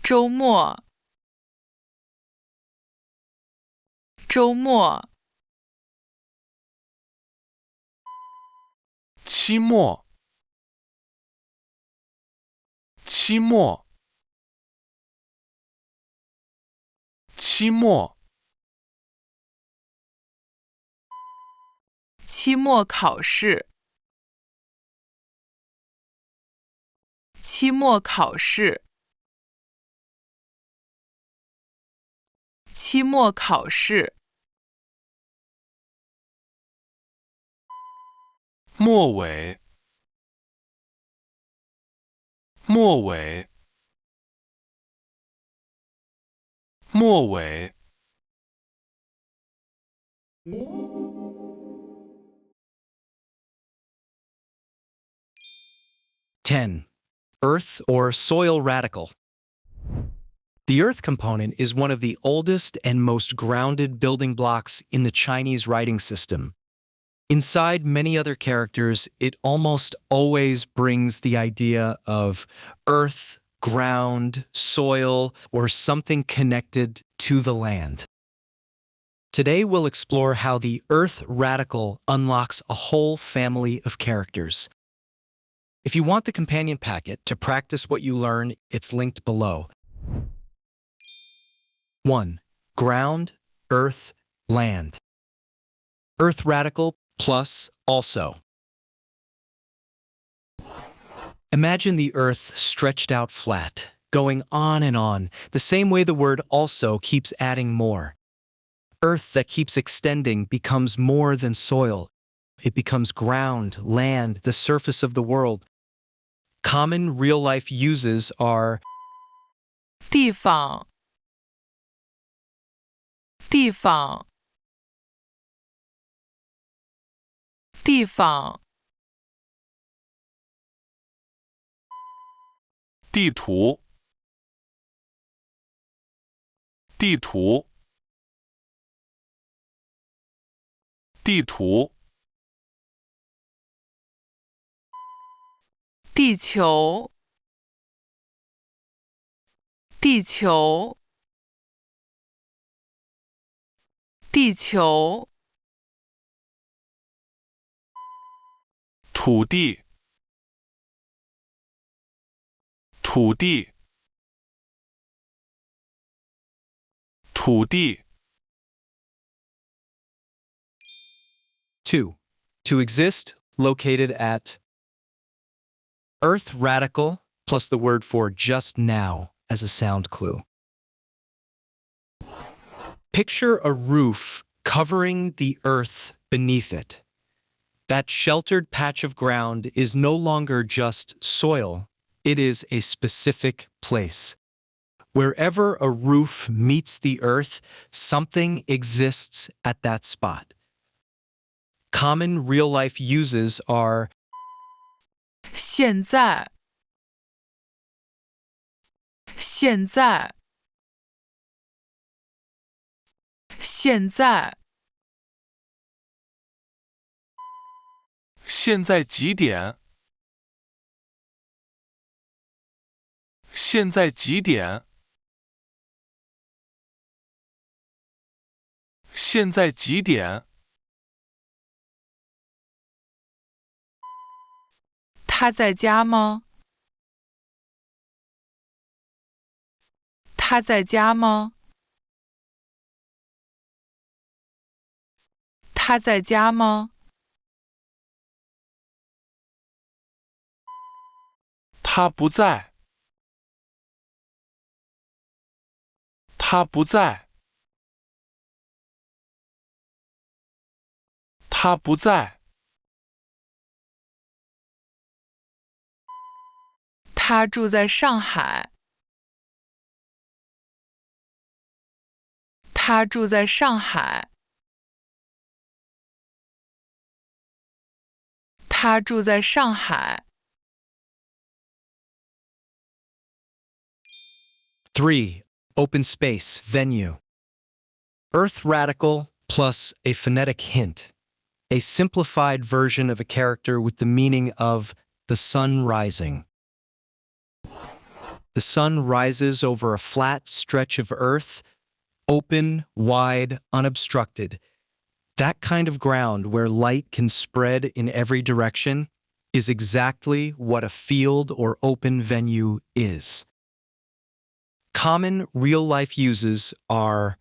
周末，周末，期末，期末，期末。期末考试，期末考试，期末考试，末尾，末尾，末尾。10. Earth or soil radical. The earth component is one of the oldest and most grounded building blocks in the Chinese writing system. Inside many other characters, it almost always brings the idea of earth, ground, soil, or something connected to the land. Today, we'll explore how the earth radical unlocks a whole family of characters. If you want the companion packet to practice what you learn, it's linked below. 1. Ground, earth, land. Earth radical plus also. Imagine the earth stretched out flat, going on and on, the same way the word also keeps adding more. Earth that keeps extending becomes more than soil. It becomes ground, land, the surface of the world. Common real-life uses are 地方，地方，地方，地图，地图，地图。地球，地球，地球，土地，土地，土地。2. To exist, located at. Earth radical plus the word for just now as a sound clue. Picture a roof covering the earth beneath it. That sheltered patch of ground is no longer just soil, it is a specific place. Wherever a roof meets the earth, something exists at that spot. Common real-life uses are 现在，现在，现在，现在几点？现在几点？现在几点？他在家吗？他在家吗？他在家吗？他不在。他不在。他不在。他住在上海。他住在上海。他住在上海。3. Open space, venue. Earth radical plus a phonetic hint. A simplified version of a character with the meaning of the sun rising. The sun rises over a flat stretch of earth, open, wide, unobstructed. That kind of ground where light can spread in every direction is exactly what a field or open venue is. Common real-life uses are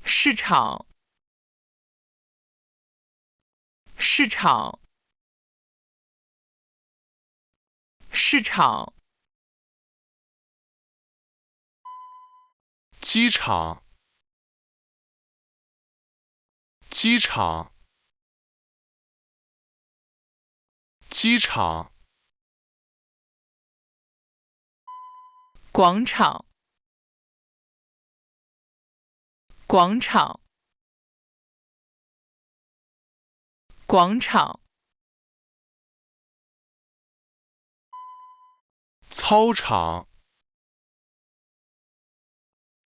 市场。市场。市场。机场。机场。机场。广场。广场。广场。操场。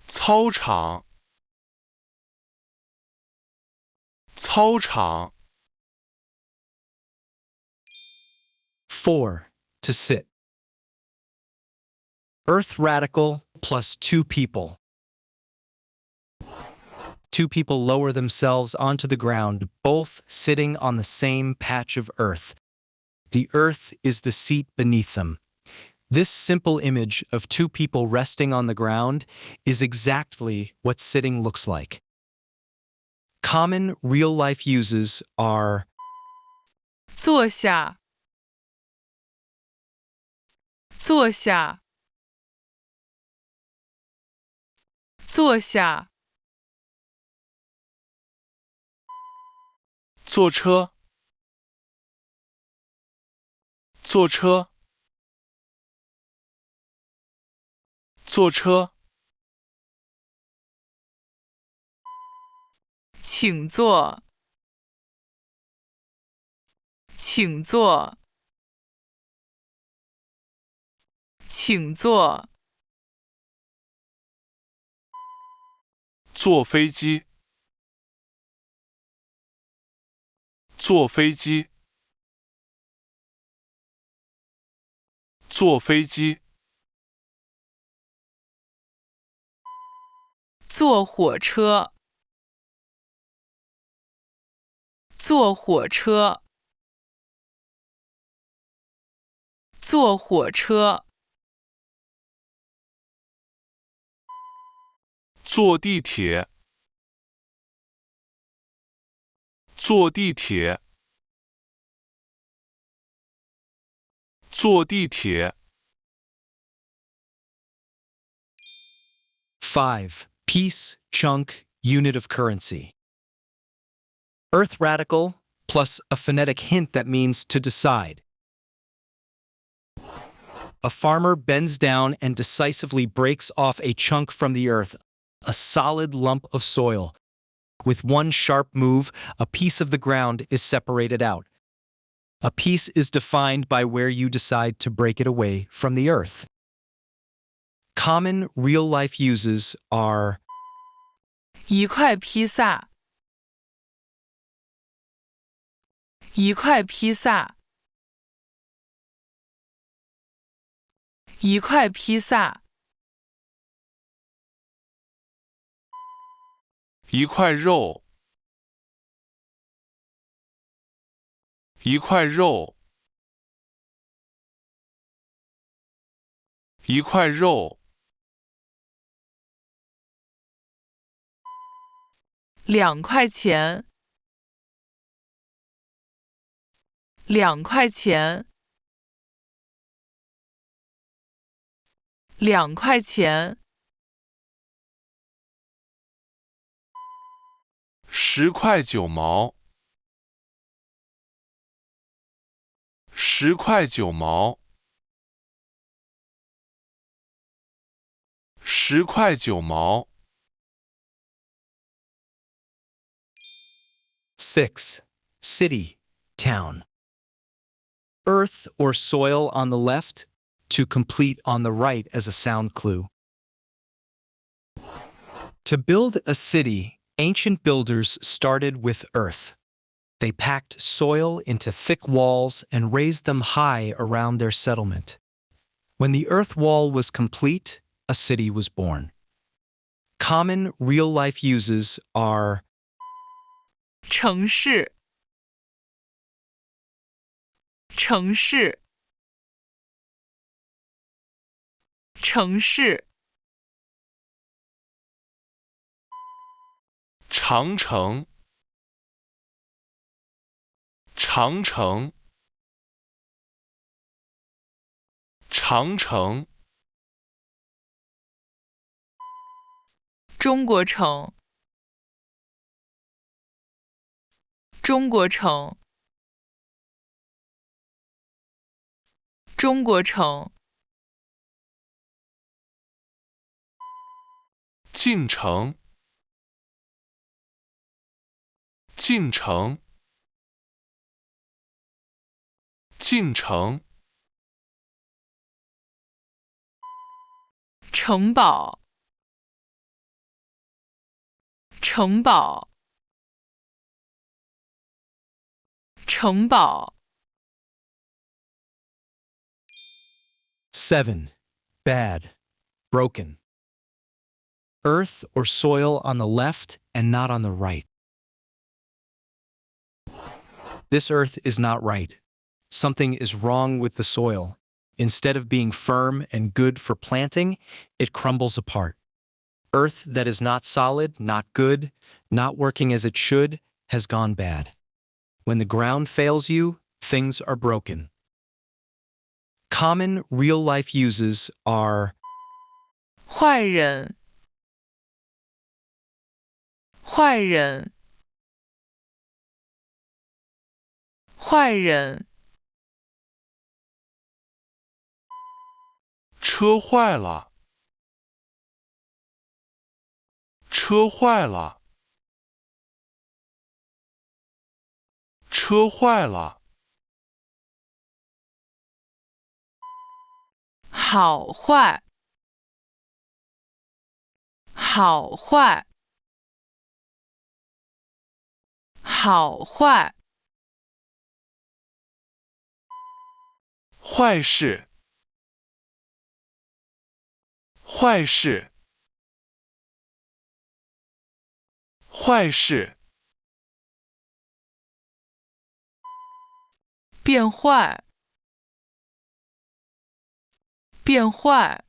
操场。操场。4. To sit. Earth radical plus 2 people. 2 people lower themselves onto the ground, both sitting on the same patch of earth. The earth is the seat beneath them. This simple image of 2 people resting on the ground is exactly what sitting looks like. Common real-life uses are 坐下。坐下。坐下。坐车。坐车。坐车。请坐。请坐。请坐。坐飞机。坐飞机。坐飞机。坐火车。坐火车。坐火车。坐地铁。坐地铁。坐地铁。5. Piece, chunk, unit of currency. Earth radical plus a phonetic hint that means to decide. A farmer bends down and decisively breaks off a chunk from the earth, a solid lump of soil. With one sharp move, a piece of the ground is separated out. A piece is defined by where you decide to break it away from the earth. Common real-life uses are 一块披萨。一块披萨。一块披萨。一块肉。一块肉。一块肉。2块钱。2块钱。2块钱。10块9毛，10块9毛，10块9毛。6. City, town. Earth or soil on the left, to complete on the right as a sound clue. To build a city, ancient builders started with earth. They packed soil into thick walls and raised them high around their settlement. When the earth wall was complete, a city was born. Common real-life uses are 城市，城市，城市，长城，长城，长城。中国城，中国城，中国城，进城，进城，进城。城堡，城堡，城堡。7. Bad, broken. Earth or soil on the left and not on the right. This earth is not right. Something is wrong with the soil. Instead of being firm and good for planting, it crumbles apart. Earth that is not solid, not good, not working as it should, has gone bad. When the ground fails you, things are broken. Common real-life uses are 坏人，坏人，坏人，车坏了，车坏了，车坏了。好坏，好坏，好坏。坏事，坏事，坏事。变坏，变坏，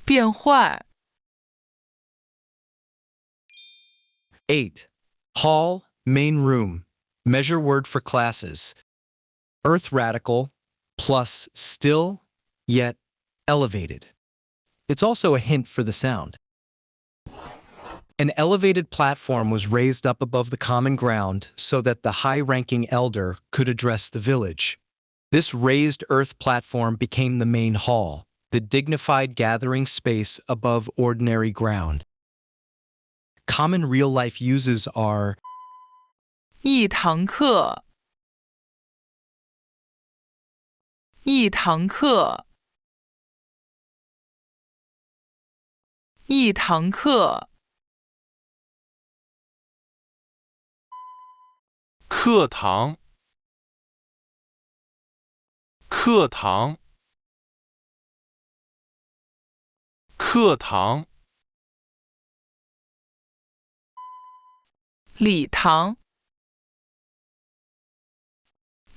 变坏。8. Hall, main room. Measure word for classes. Earth radical plus still, yet elevated. It's also a hint for the sound. An elevated platform was raised up above the common ground so that the high-ranking elder could address the village. This raised earth platform became the main hall, the dignified gathering space above ordinary ground. Common real-life uses are 一堂课，一堂课，一堂课。课堂，课堂，课堂。礼堂，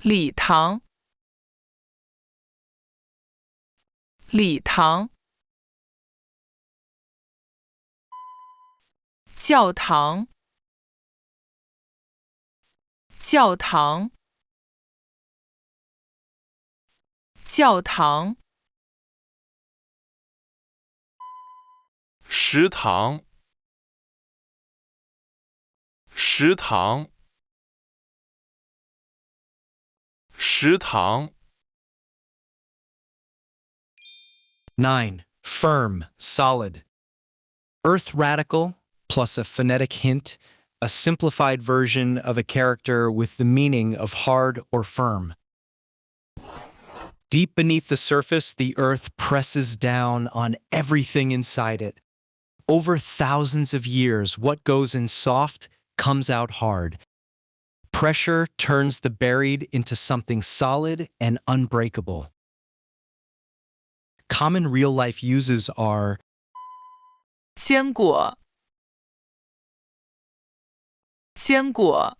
礼堂，礼堂。教堂，教堂，教堂。食堂，食堂，食堂， 9. Firm, solid. Earth radical plus a phonetic hint, a simplified version of a character with the meaning of hard or firm. Deep beneath the surface, the earth presses down on everything inside it. Over thousands of years, what goes in soft comes out hard. Pressure turns the buried into something solid and unbreakable. Common real-life uses are 坚果，坚果，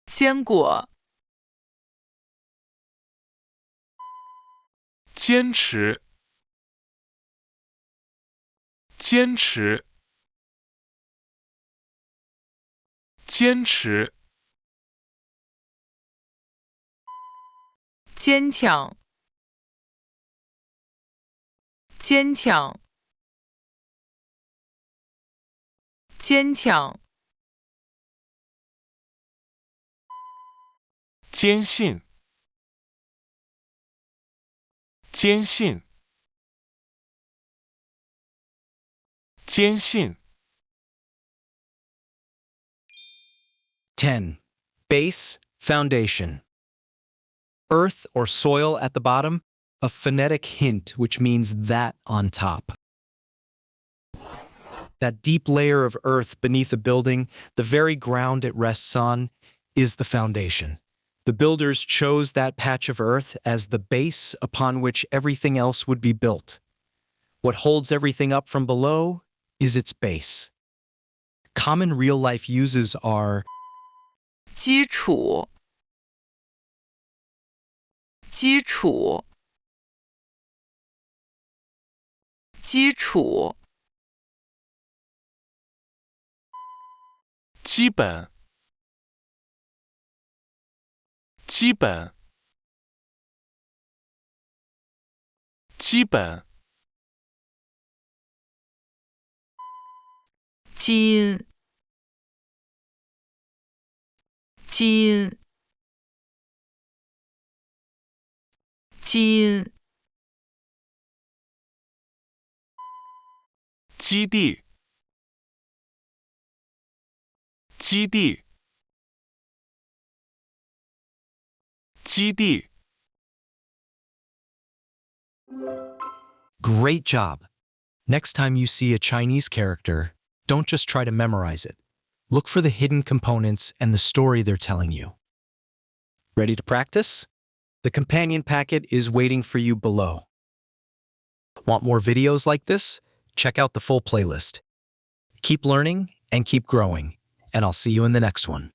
坚果，坚持，坚持，坚持，坚强，坚强，坚强，坚信，坚信，坚信， 10. Base, foundation. Earth or soil at the bottom, a phonetic hint which means that on top. That deep layer of earth beneath a building, the very ground it rests on, is the foundation. The builders chose that patch of earth as the base upon which everything else would be built. What holds everything up from below is its base. Common real-life uses are 基础，基础，基础，基本，基本，基本，基因，基因，基因，基地，基地，基地。 Great job! Next time you see a Chinese character, don't just try to memorize it. Look for the hidden components and the story they're telling you. Ready to practice? The companion packet is waiting for you below. Want more videos like this? Check out the full playlist. Keep learning and keep growing, and I'll see you in the next one.